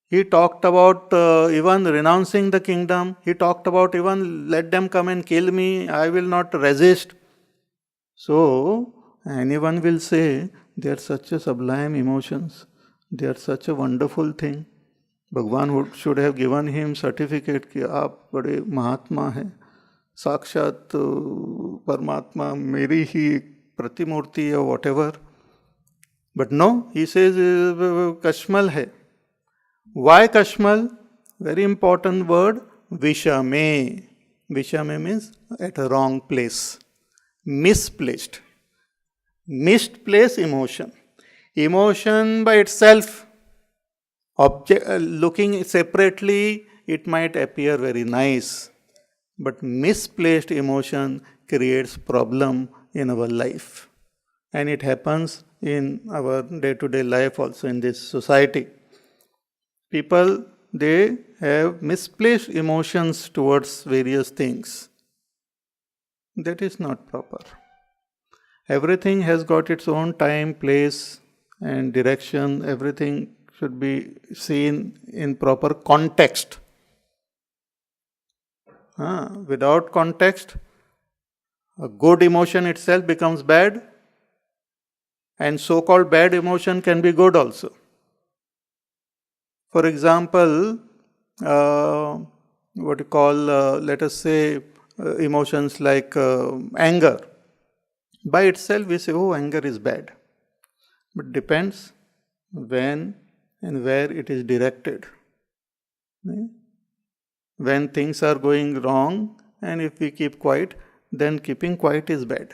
He talked about even renouncing the kingdom. He talked about even let them come and kill me, I will not resist. So, anyone will say, they are such a sublime emotions. They are such a wonderful thing. Bhagwan should have given him certificate कि आप बड़े महात्मा हैं, साक्षात परमात्मा मेरी ही प्रतिमूर्ति or whatever. But no, he says Kashmal hai. Why Kashmal? Very important word, Vishame. Vishame means at a wrong place. Misplaced. Misplaced emotion. Emotion by itself, looking separately, it might appear very nice. But misplaced emotion creates problem in our life. And it happens in our day-to-day life also in this society. People, they have misplaced emotions towards various things. That is not proper. Everything has got its own time, place and direction. Everything should be seen in proper context. Without context, a good emotion itself becomes bad, and so-called bad emotion can be good also. For example, what you call, let us say, emotions like anger. By itself, we say, oh, anger is bad. But depends when and where it is directed. When things are going wrong, and if we keep quiet, then keeping quiet is bad.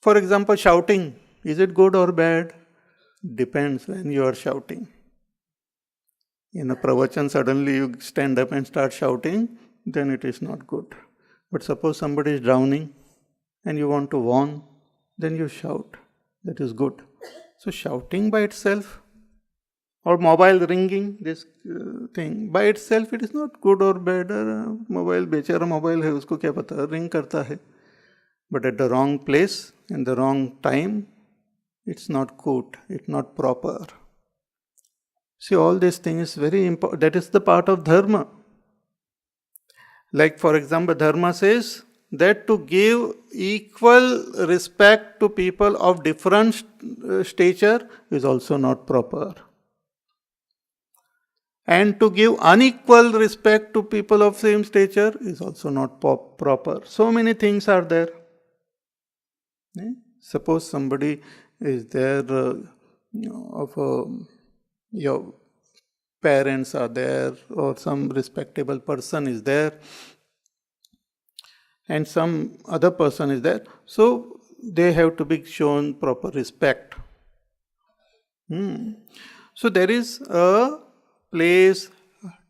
For example, shouting, is it good or bad? Depends when you are shouting. In a pravachan, suddenly you stand up and start shouting, then it is not good. But suppose somebody is drowning and you want to warn, then you shout. That is good. So shouting by itself, or mobile ringing, this thing, by itself it is not good or bad. Mobile, बेचारा mobile है, उसको क्या पता, ring करता है. But at the wrong place, in the wrong time, it's not good, it's not proper. See, all these things is very important. That is the part of dharma. Like, for example, dharma says that to give equal respect to people of different stature is also not proper. And to give unequal respect to people of same stature is also not proper. So many things are there. Suppose somebody is there, your parents are there, or some respectable person is there, and some other person is there. So they have to be shown proper respect. So there is a place,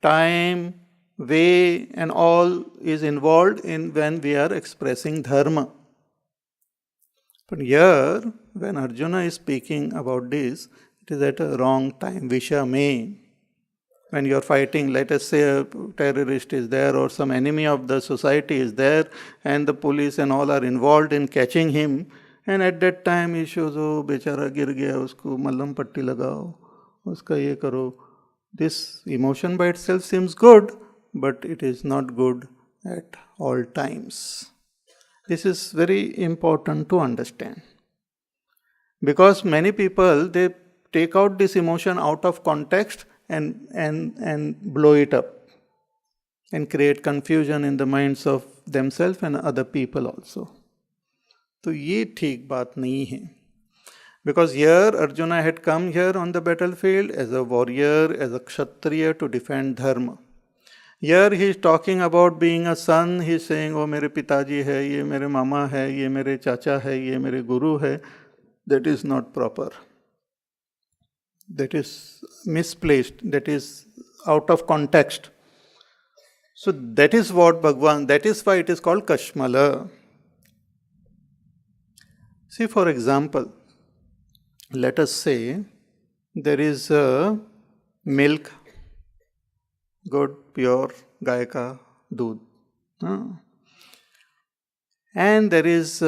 time, way, and all is involved in when we are expressing dharma. But here, when Arjuna is speaking about this, it is at a wrong time, Vishame. When you are fighting, let us say a terrorist is there or some enemy of the society is there, and the police and all are involved in catching him, and at that time he shows, oh, बेचारा गिर गया, उसको मल्लम पट्टी लगाओ, उसका ये करो. This emotion by itself seems good, but it is not good at all times. This is very important to understand. Because many people, they take out this emotion out of context and blow it up and create confusion in the minds of themselves and other people also. तो ये ठीक बात नहीं है. Because here Arjuna had come here on the battlefield as a warrior, as a kshatriya to defend dharma. Here he is talking about being a son. He is saying, oh मेरे पिताजी है, ये मेरे मामा है, ये मेरे चाचा है, ये मेरे गुरु है. That is not proper. That is misplaced. That is out of context. So that is what Bhagwan, that is why it is called Kashmala. See, for example, let us say there is a milk, good, pure, गाय का दूध, and there is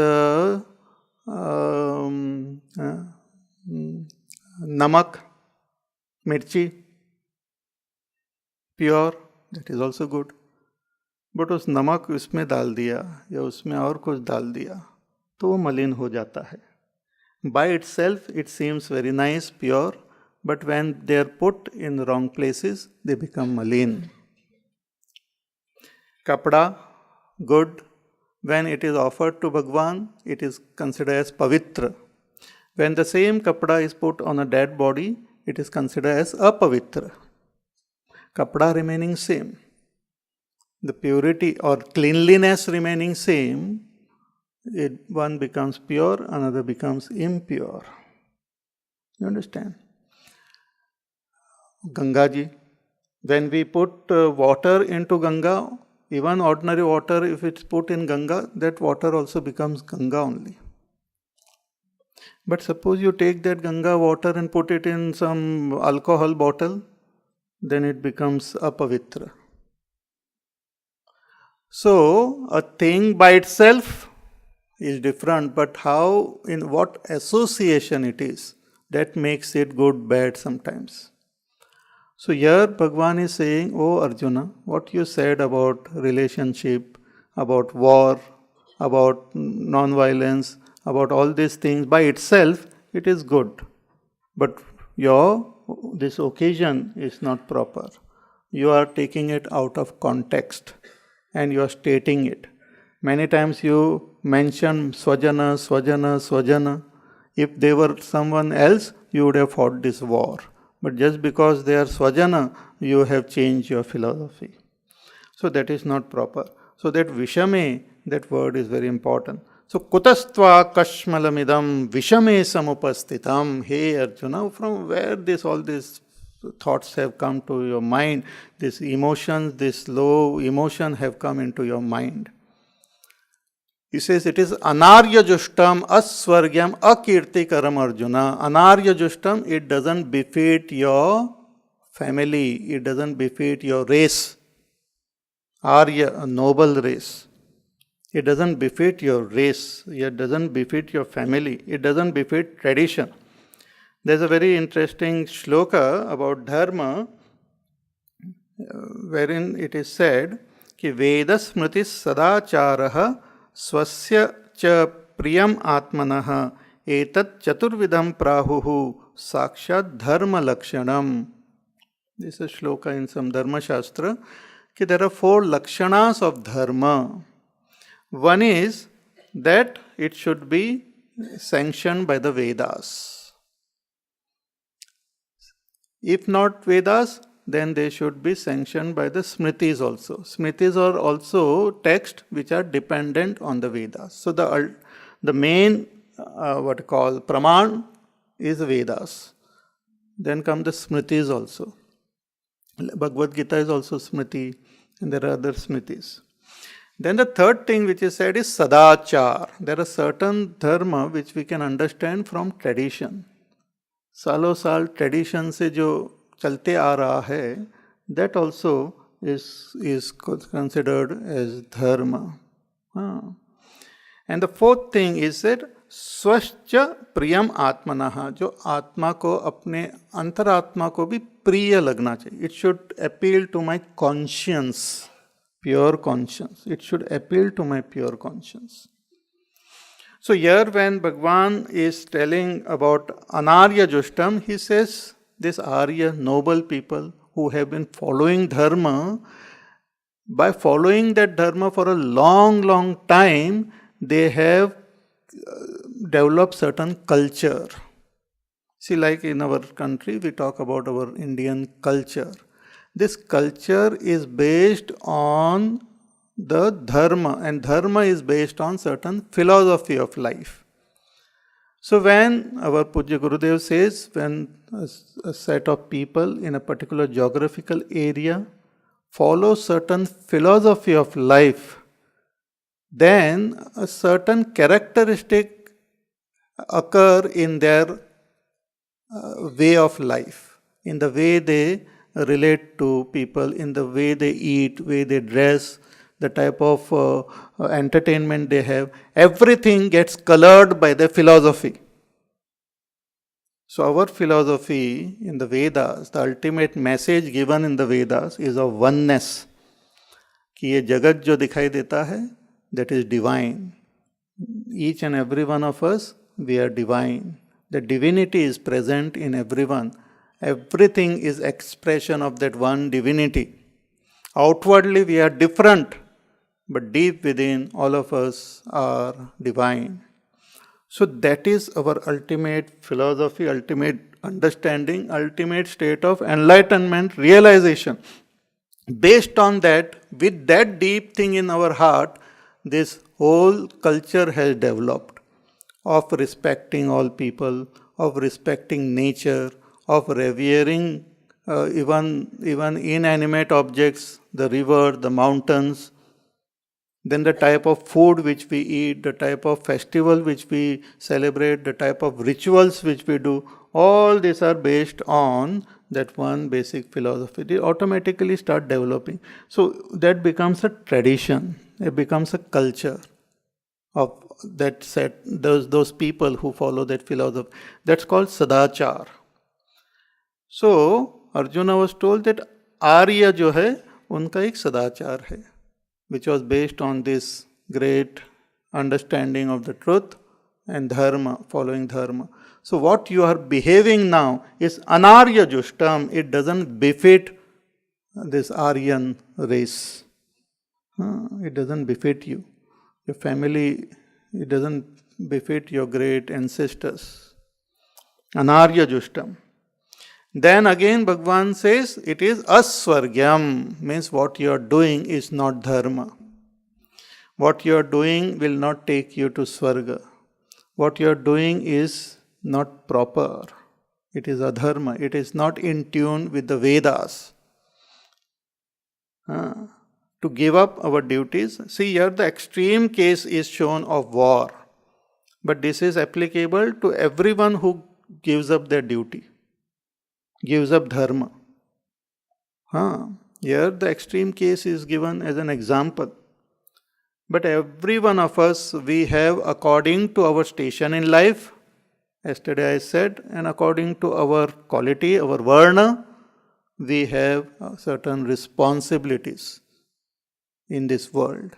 namak, mirchi, pure, that is also good. But उस नमक उसमें डाल दिया या उसमें और कुछ डाल दिया तो वो मलिन हो जाता है. By itself it seems very nice, pure, but when they are put in wrong places, they become malin. Kapda, good, when it is offered to Bhagwan, it is considered as pavitra. When the same kapda is put on a dead body, it is considered as apavitra. Kapda remaining same. The purity or cleanliness remaining same, one becomes pure, another becomes impure. You understand? Ganga ji, when we put water into Ganga, even ordinary water, if it's put in Ganga, that water also becomes Ganga only. But suppose you take that Ganga water and put it in some alcohol bottle, then it becomes apavitra. So, a thing by itself is different, but how, in what association it is, that makes it good, bad sometimes. So here Bhagwan is saying, oh Arjuna, what you said about relationship, about war, about non-violence, about all these things, by itself it is good. But this occasion is not proper. You are taking it out of context and you are stating it. Many times you mention Swajana, Swajana, Swajana. If they were someone else, you would have fought this war. But just because they are Swajana, you have changed your philosophy. So that is not proper. So that Vishame, that word is very important. So Kutastva Kashmalamidam Vishame Samupastitam. Hey Arjuna, from where all these thoughts have come to your mind, these emotions, this low emotion have come into your mind. He says it is Anarya Justam Aswargyam Akirtikaram Arjuna. Anarya Justam, it doesn't befit your family, it doesn't befit your race. Arya, a noble race. It doesn't befit your race, it doesn't befit your family, it doesn't befit tradition. There's a very interesting shloka about dharma, wherein it is said, कि वेद स्मृति सदाचारः स्वस्य च प्रियम आत्मनः एतत् चतुर्विधम प्राहुः साक्षात् धर्म लक्षणम. This is shloka in some dharma shastra, कि there are 4 lakshanas of dharma. One is that it should be sanctioned by the Vedas. If not Vedas, then they should be sanctioned by the Smritis also. Smritis are also texts which are dependent on the Vedas. So the main, Praman is Vedas. Then come the Smritis also. Bhagavad Gita is also Smriti, and there are other Smritis. Then the third thing which is said is Sadachar. There are certain dharma which we can understand from tradition. सालों साल tradition से जो चलते आ रहा है, that also is considered as dharma. And the fourth thing is that स्वश्च प्रियम आत्मनः, जो आत्मा को, अपने अंतरात्मा को भी प्रिय लगना चाहिए. It should appeal to my conscience, pure conscience. It should appeal to my pure conscience. So here when Bhagwan is telling about Anarya Justam, he says this Arya, noble people who have been following dharma, by following that dharma for a long, long time, they have develop certain culture. See, like in our country, we talk about our Indian culture. This culture is based on the dharma, and dharma is based on certain philosophy of life. So when our Pujya Gurudev says, when a set of people in a particular geographical area follow certain philosophy of life, then a certain characteristic occur in their way of life, in the way they relate to people, in the way they eat, way they dress, the type of entertainment they have. Everything gets colored by their philosophy. So our philosophy in the Vedas, the ultimate message given in the Vedas is of oneness. कि ये जगत जो दिखाई देता है, that is divine. Each and every one of us, we are divine. The divinity is present in everyone. Everything is expression of that one divinity. Outwardly we are different, but deep within all of us are divine. So that is our ultimate philosophy, ultimate understanding, ultimate state of enlightenment, realization. Based on that, with that deep thing in our heart, this whole culture has developed of respecting all people, of respecting nature, of revering even inanimate objects, the river, the mountains, then the type of food which we eat, the type of festival which we celebrate, the type of rituals which we do, all these are based on that one basic philosophy. They automatically start developing. So that becomes a tradition, it becomes a culture of that set, those people who follow that philosophy. That's called Sadachar. So Arjuna was told that Arya जो है उनका एक सदाचार है, which was based on this great understanding of the truth and dharma, following dharma. So what you are behaving now is anarya justam. It doesn't befit this Aryan race. It doesn't befit you. Your family, it doesn't befit your great ancestors. Anarya justam. Then again Bhagavan says it is aswargyam, means what you are doing is not dharma. What you are doing will not take you to Swarga. What you are doing is not proper. It is adharma. It is not in tune with the Vedas. To give up our duties. See, here the extreme case is shown of war. But this is applicable to everyone who gives up their duty, gives up dharma. Here the extreme case is given as an example. But every one of us, we have according to our station in life, yesterday I said, and according to our quality, our varna, we have certain responsibilities in this world.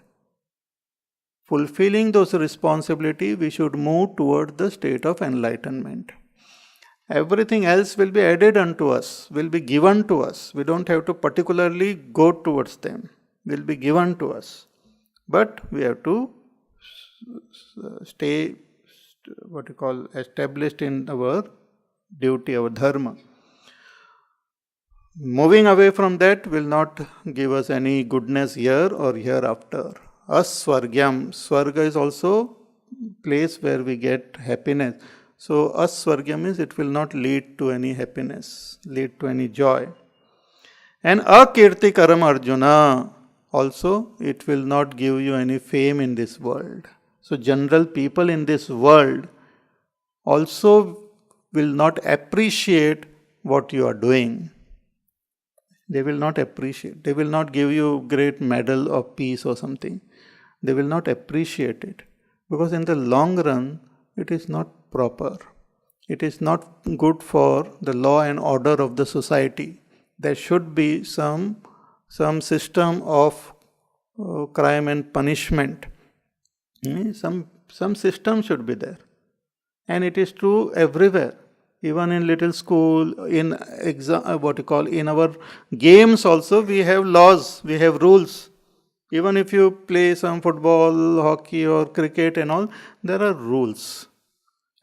Fulfilling those responsibilities, we should move toward the state of enlightenment. Everything else will be added unto us, will be given to us. We don't have to particularly go towards them. Will be given to us. But we have to stay, established in our duty, our dharma. Moving away from that will not give us any goodness here or hereafter. Aswargyam. Swarga is also place where we get happiness. So aswargyam means it will not lead to any happiness, lead to any joy. And akirtikaram Arjuna, also it will not give you any fame in this world. So general people in this world also will not appreciate what you are doing. They will not appreciate. They will not give you great medal of peace or something. They will not appreciate it. Because in the long run, it is not proper. It is not good for the law and order of the society. There should be some system of crime and punishment. Some system should be there. And it is true everywhere. Even in little school, in in our games also, we have laws, we have rules. Even if you play some football, hockey, or cricket and all, there are rules.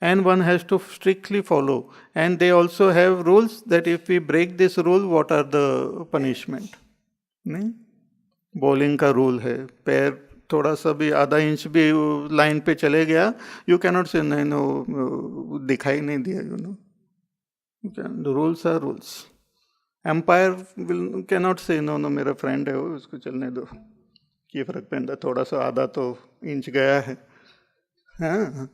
And one has to strictly follow. And they also have rules that if we break this rule, what are the punishment? नहीं? Bowling का rule है, पैर थोड़ा सा भी आधा inch भी line पे चले गया, यू कैनॉट से नहीं नो दिखाई नहीं दिया, you know, the rules are rules. Umpire will cannot say no no मेरा फ्रेंड है वो, उसको चलने दो, ये फर्क पैंदा, थोड़ा सा आधा तो इंच गया है, हाँ,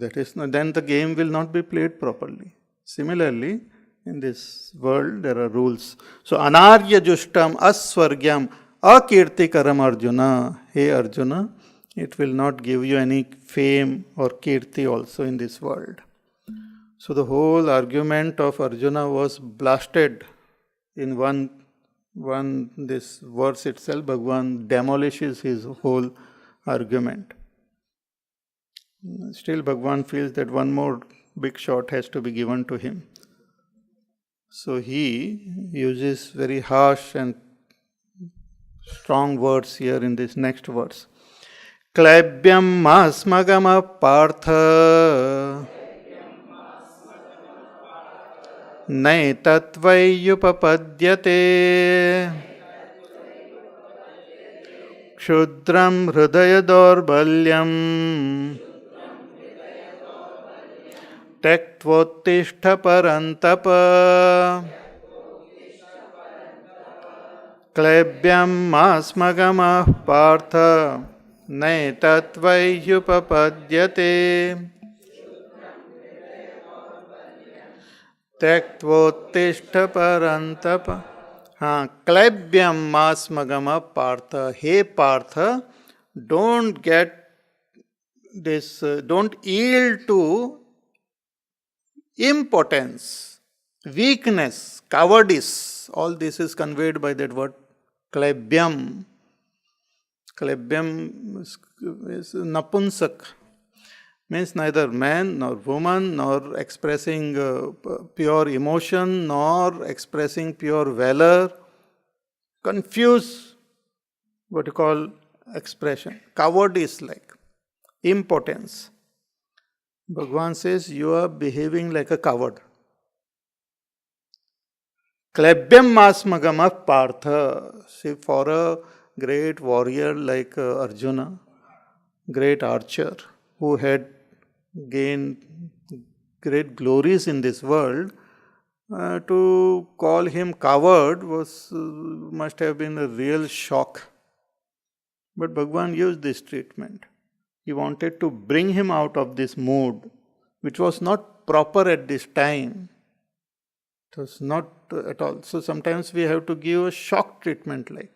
that is not, then the game will not be played properly. Similarly, in this world there are rules. So anarya jushtam aswargyam akirtikaram Arjuna. Hey Arjuna, it will not give you any fame or kirti also in this world. So the whole argument of Arjuna was blasted in one this verse itself. Bhagavan demolishes his whole argument. Still Bhagavan feels that one more big shot has to be given to him. So he uses very harsh and strong words here in this next verse. Klaibyam masmagama partha naitatvaiyupapadyate kshudram hridaya dorbalyam त्यक्त्वोत्तिष्ठ परन्तप क्लैब्यमास्मगमः पार्थ नैतत्त्वय्युपपद्यते त्यक्त्वोत्तिष्ठ परन्तप. हाँ, क्लैब्यमास्मगमः पार्थ. हे Partha, don't get this, don't yield to impotence, weakness, cowardice. All this is conveyed by that word klaibyam. Klaibyam is napunsak, means neither man nor woman, nor expressing pure emotion, nor expressing pure valor. Confuse, what you call expression. Cowardice like impotence. Bhagavan says, you are behaving like a coward. Klaibyam masmagama partha. See, for a great warrior like Arjuna, great archer, who had gained great glories in this world, to call him coward was must have been a real shock. But Bhagavan used this treatment. He wanted to bring him out of this mood, which was not proper at this time. It was not at all. So sometimes we have to give a shock treatment like.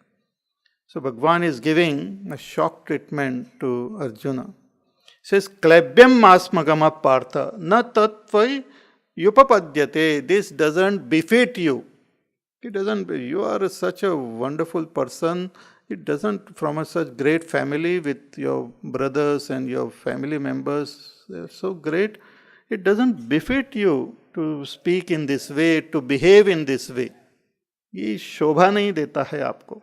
So Bhagavan is giving a shock treatment to Arjuna. He says, Klaibyam masmagama partha na tatvai yupapadyate. This doesn't befit you. It doesn't. You are such a wonderful person. It doesn't, from a such great family with your brothers and your family members, they are so great, it doesn't befit you to speak in this way, to behave in this way. ये शोभा नहीं देता है आपको.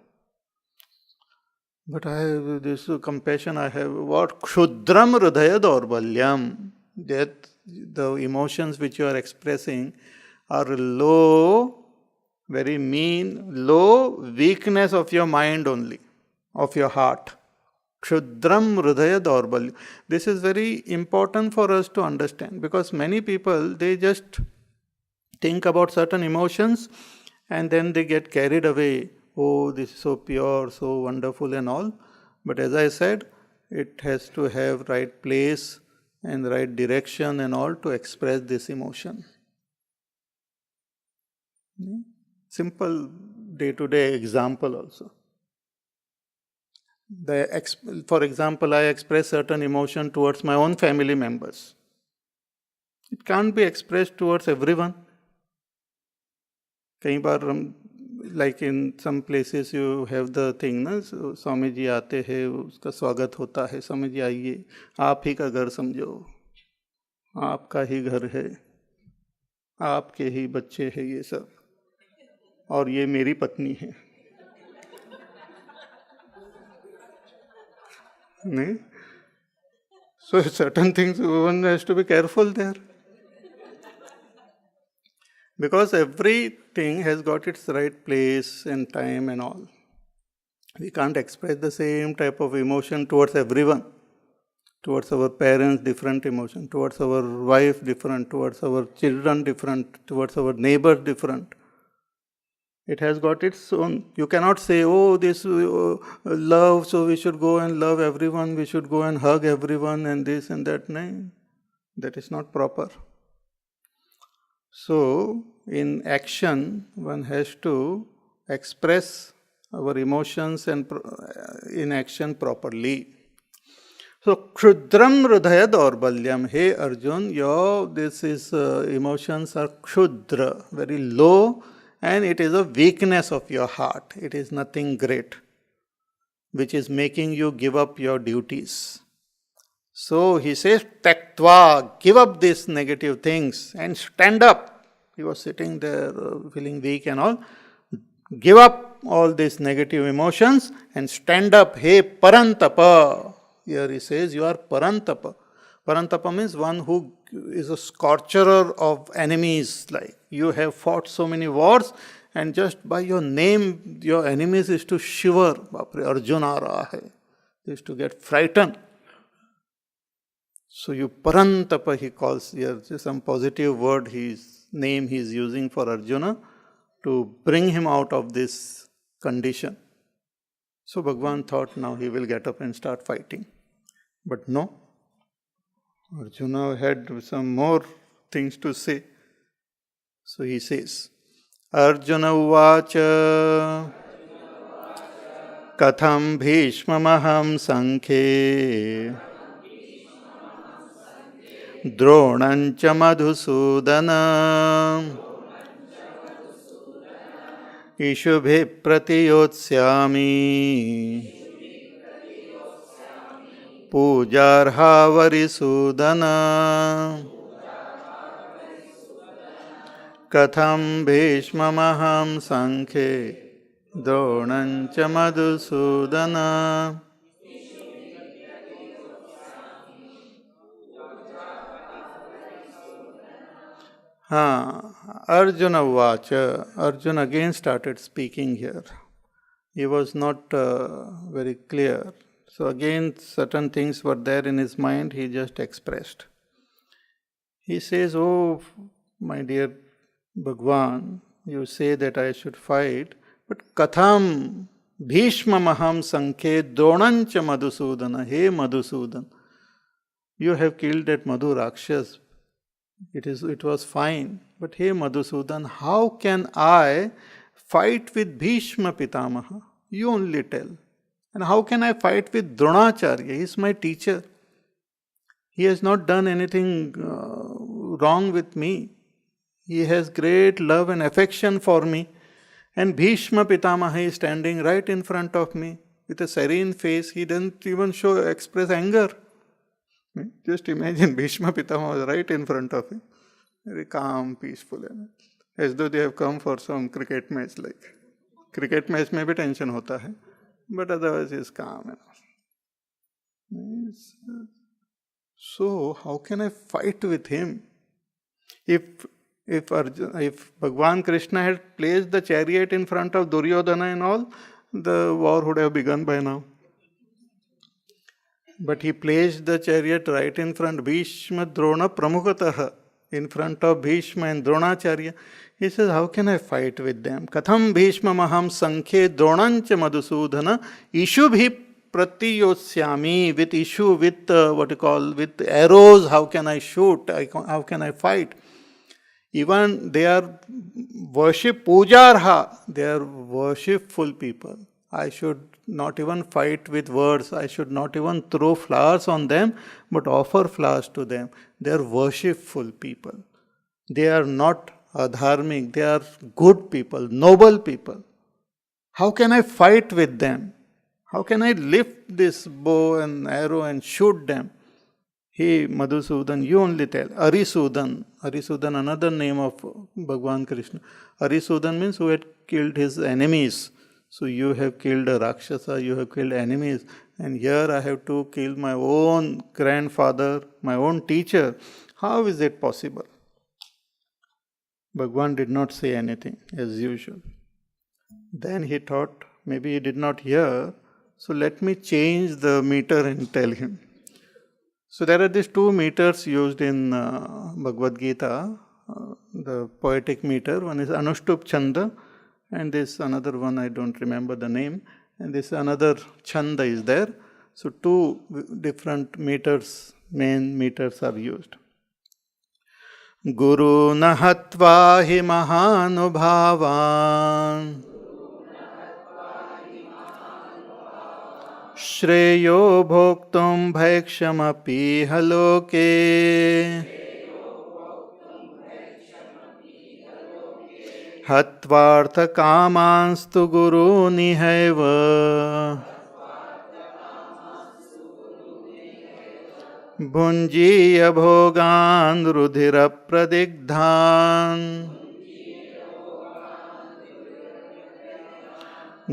But I have this compassion, I have what? Kshudram hridaya dorbalyam. That the emotions which you are expressing are low, very mean, low weakness of your mind only, of your heart. Kshudram hridaya dorbalya. This is very important for us to understand, because many people, they just think about certain emotions and then they get carried away. Oh, this is so pure, so wonderful and all. But as I said, it has to have right place and right direction and all to express this emotion. Simple day-to-day example also. For example, I express certain emotion towards my own family members. It can't be expressed towards everyone. कई बार like in some places you have the thing ना, स्वामी जी आते हैं, उसका स्वागत होता है, स्वामी जी आइए, आप ही का घर समझो, आपका ही घर है, आपके ही बच्चे हैं ये सब, और ये मेरी पत्नी है. No? So certain things one has to be careful there. Because everything has got its right place and time and all. We can't express the same type of emotion towards everyone. Towards our parents, different emotion. Towards our wife, different. Towards our children, different. Towards our neighbors, different. It has got its own. You cannot say, oh, this love, so we should go and love everyone, we should go and hug everyone and this and that. No, that is not proper. So, in action, one has to express our emotions and in action properly. So, kshudram hridaya daurbalyam. Hey Arjun, emotions are kshudra, very low, and it is a weakness of your heart. It is nothing great, which is making you give up your duties. So he says, Taktva, give up these negative things and stand up. He was sitting there feeling weak and all. Give up all these negative emotions and stand up. Hey Parantapa. Here he says, you are Parantapa. Parantapa means one who is a scorcher of enemies. Like you have fought so many wars, and just by your name, your enemies is to shiver. Bapre, Arjuna raha hai. They used to get frightened. So you Parantapa, he calls here, some positive word, name he is using for Arjuna to bring him out of this condition. So Bhagwan thought now he will get up and start fighting. But no, Arjuna had some more things to say. So he says, Arjuna uvacha katham bhishmamaham sankhe द्रोणंच Madhusudan ईशुभिः प्रतियोत्स्यामि पूजार्हा वरिसूदन कथं भीष्ममहं संखे द्रोणंच Madhusudan. Arjuna Vacha. Arjuna again started speaking here. He was not very clear. So again certain things were there in his mind, he just expressed. He says, oh my dear Bhagwan, you say that I should fight, but Katham Bhishma Maham Sankhe Dronancha Madhusudana. Hey Madhusudan, you have killed that Madhu Rakshas. It was fine. But hey Madhusudan, how can I fight with Bhishma Pitamaha? You only tell. And how can I fight with Dronacharya? He is my teacher. He has not done anything wrong with me. He has great love and affection for me. And Bhishma Pitamaha is standing right in front of me with a serene face. He doesn't even express anger. Just imagine Bhishma Pitamaha was right in front of him. Very calm, peaceful. As though they have come for some cricket match. Like cricket match में भी tension होता है. But otherwise he is calm. So how can I fight with him? If Bhagwan Krishna had placed the chariot in front of Duryodhana and all, the war would have begun by now. But he placed the chariot right in front, Bhishma Drona Pramukataha, in front of Bhishma and Dronacharya. He says, how can I fight with them? Katham Bhishma Maham Sankhe Dronancha Madhusudana Ishubhi Pratiyosyami. With issue, with with arrows, how can I shoot? How can I fight? Even they are pujarha, they are worshipful people. I should not even fight with words. I should not even throw flowers on them, but offer flowers to them. They are worshipful people. They are not adharmic. They are good people, noble people. How can I fight with them? How can I lift this bow and arrow and shoot them? Hey Madhusudan, you only tell. Arisudan. Arisudan, another name of Bhagwan Krishna. Arisudan means who had killed his enemies. So you have killed a Rakshasa, you have killed enemies, and here I have to kill my own grandfather, my own teacher. How is it possible? Bhagwan did not say anything as usual. Then he thought, maybe he did not hear, so let me change the meter and tell him. So there are these two meters used in Bhagavad Gita, the poetic meter. One is Anushtup Chanda, and this another one, I don't remember the name, and this another Chanda is there. So two different meters, main meters are used. Guru nahatva hi mahanubhavan Shreyo bhoktum bhaikshamapi haloke Hatvartha kamanstu guru nihaiva Bhunjiya bhogan rudhira pradigdhan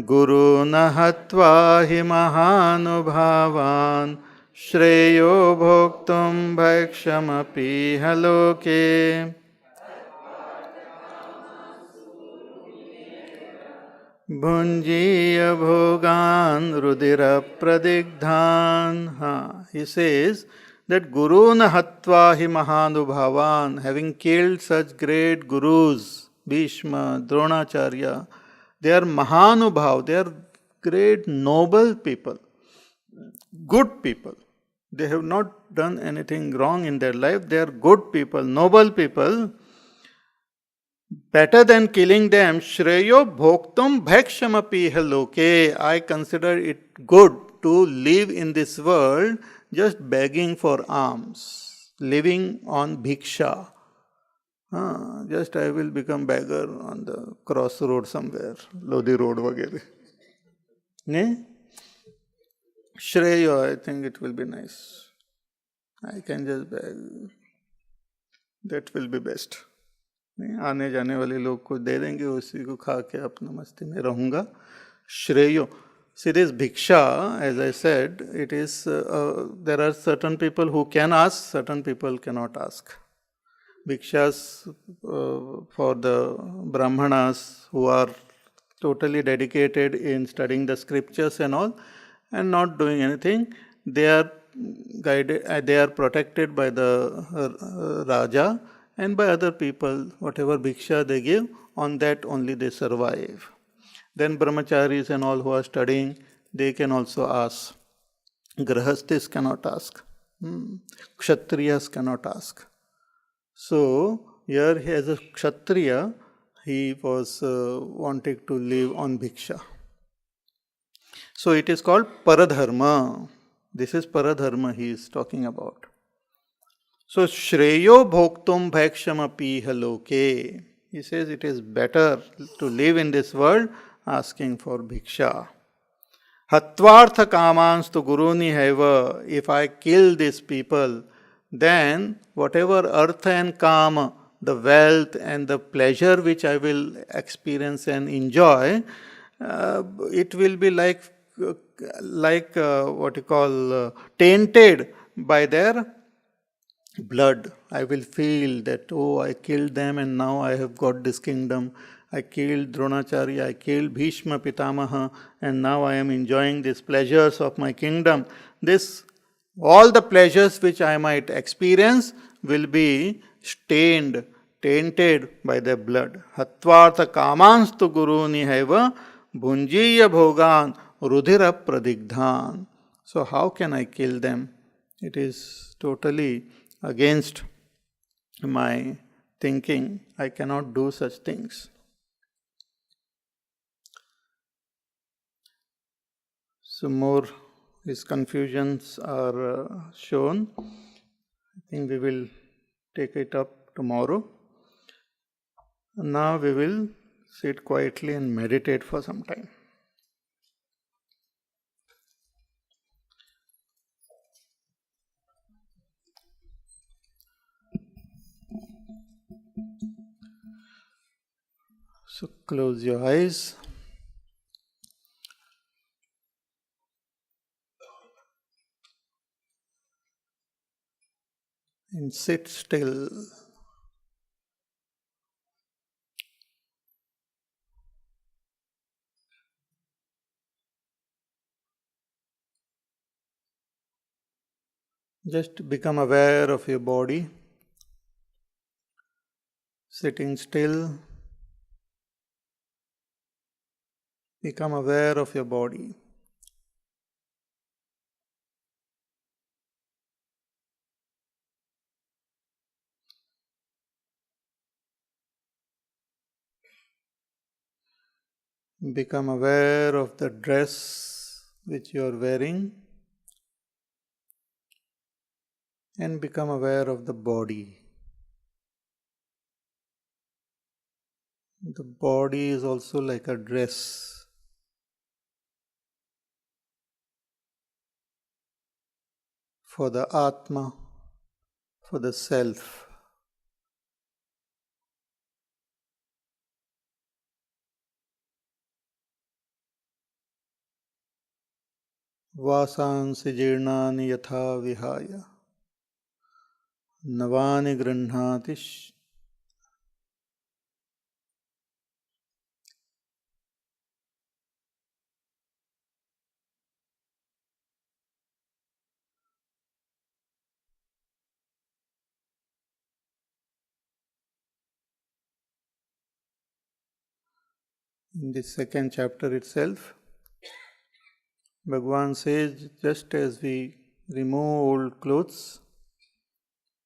Guru nahatva hi mahanubhavan Shreyo bhoktum bhaikshamapi haloke Bhunjiya bhogan rudira pradigdhan. He says that Guru nahatva hi mahanubhavan, having killed such great gurus, Bhishma, Dronacharya, they are mahanubhav, they are great noble people, good people. They have not done anything wrong in their life, they are good people, noble people. Better than killing them, Shreyo bhoktum bhakshamapi haloke. I consider it good to live in this world just begging for alms, living on bhiksha. Just I will become beggar on the crossroad somewhere, Lodi road vagere. Ne? Shreyo, I think it will be nice. I can just beg. That will be best. आने जाने वाले लोग को दे देंगे, उसी को खा के अपना मस्ती में रहूँगा. Shreyo. See, this bhiksha, as I said, it is, there are certain people who can ask, certain people cannot ask. Bhikshas for the brahmanas who are totally dedicated in studying the scriptures and all, and not doing anything, they are guided, they are protected by the Raja and by other people. Whatever bhiksha they give, on that only they survive. Then brahmacharis and all who are studying, they can also ask. Grahasthis cannot ask. Kshatriyas cannot ask. So, here as a Kshatriya, he was wanting to live on bhiksha. So, it is called paradharma. This is paradharma he is talking about. So, Shreyo bhoktum bhakshamapi haloke. He says it is better to live in this world asking for bhiksha. Hatvartha kamanstu guruni haiva. If I kill these people, then whatever artha and kama, the wealth and the pleasure which I will experience and enjoy, it will be like what you call tainted by their blood. I will feel that, oh, I killed them and now I have got this kingdom. I killed Dronacharya, I killed Bhishma Pitamaha, and now I am enjoying these pleasures of my kingdom. All the pleasures which I might experience will be tainted by their blood. Hatvartha kamanstu guruni haiva bhunjiya bhogan rudhira pradigdhan. So how can I kill them? It is totally against my thinking. I cannot do such things. So more his confusions are shown. I think we will take it up tomorrow. Now we will sit quietly and meditate for some time. So close your eyes. and sit still. Just become aware of your body, sitting still. Become aware of your body. Become aware of the dress which you are wearing, and become aware of the body. The body is also like a dress. For the Atma, for the Self. Vasansi jirnani yatha vihaya navani grihhnati. In this second chapter itself, Bhagavan says, just as we remove old clothes,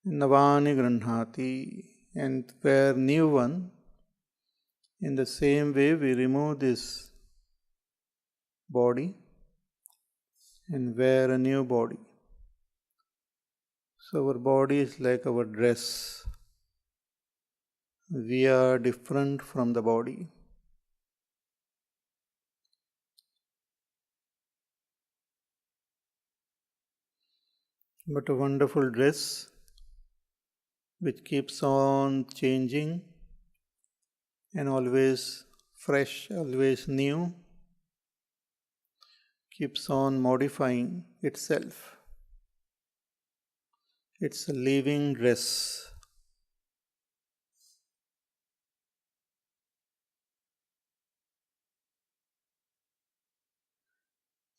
navani grihhnati, and wear new one, in the same way we remove this body and wear a new body. So our body is like our dress. We are different from the body. But a wonderful dress which keeps on changing and always fresh, always new, keeps on modifying itself. It's a living dress.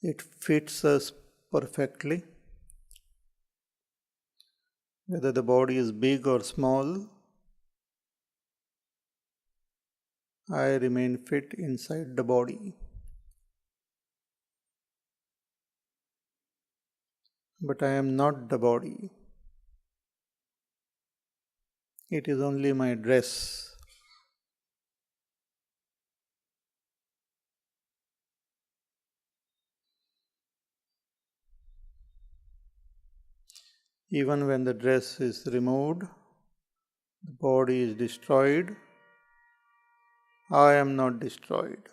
It fits us perfectly. Whether the body is big or small, I remain fit inside the body. But I am not the body. It is only my dress. Even when the dress is removed, the body is destroyed, I am not destroyed.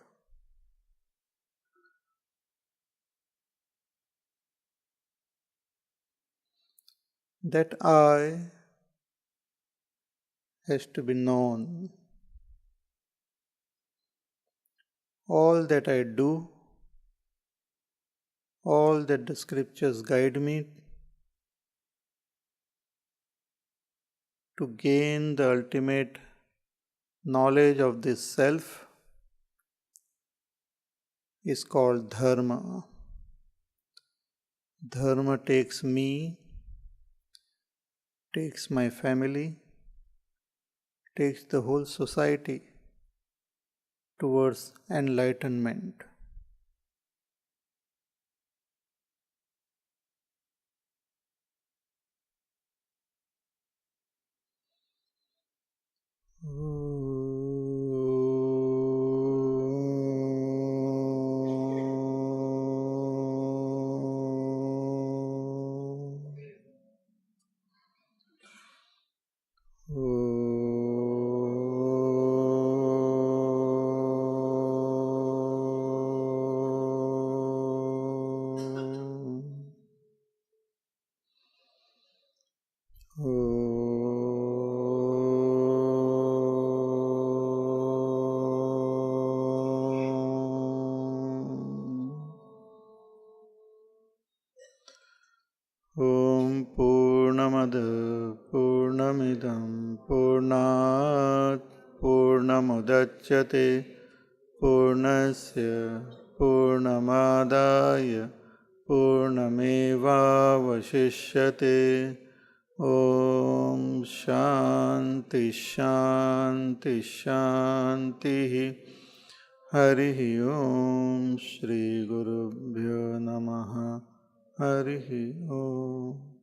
That I has to be known. All that I do, all that the scriptures guide me to gain the ultimate knowledge of this self is called dharma. Dharma takes me, takes my family, takes the whole society towards enlightenment. Om Purnamad पूर्णमिदं पूर्णात् पूर्णमुदच्यते पूर्णस्य पूर्णमादाय पूर्णमेवावशिष्यते। ॐ शान्ति शान्ति शान्तिः। हरिः ॐ श्री गुरुभ्यो नमः। हरिः ॐ।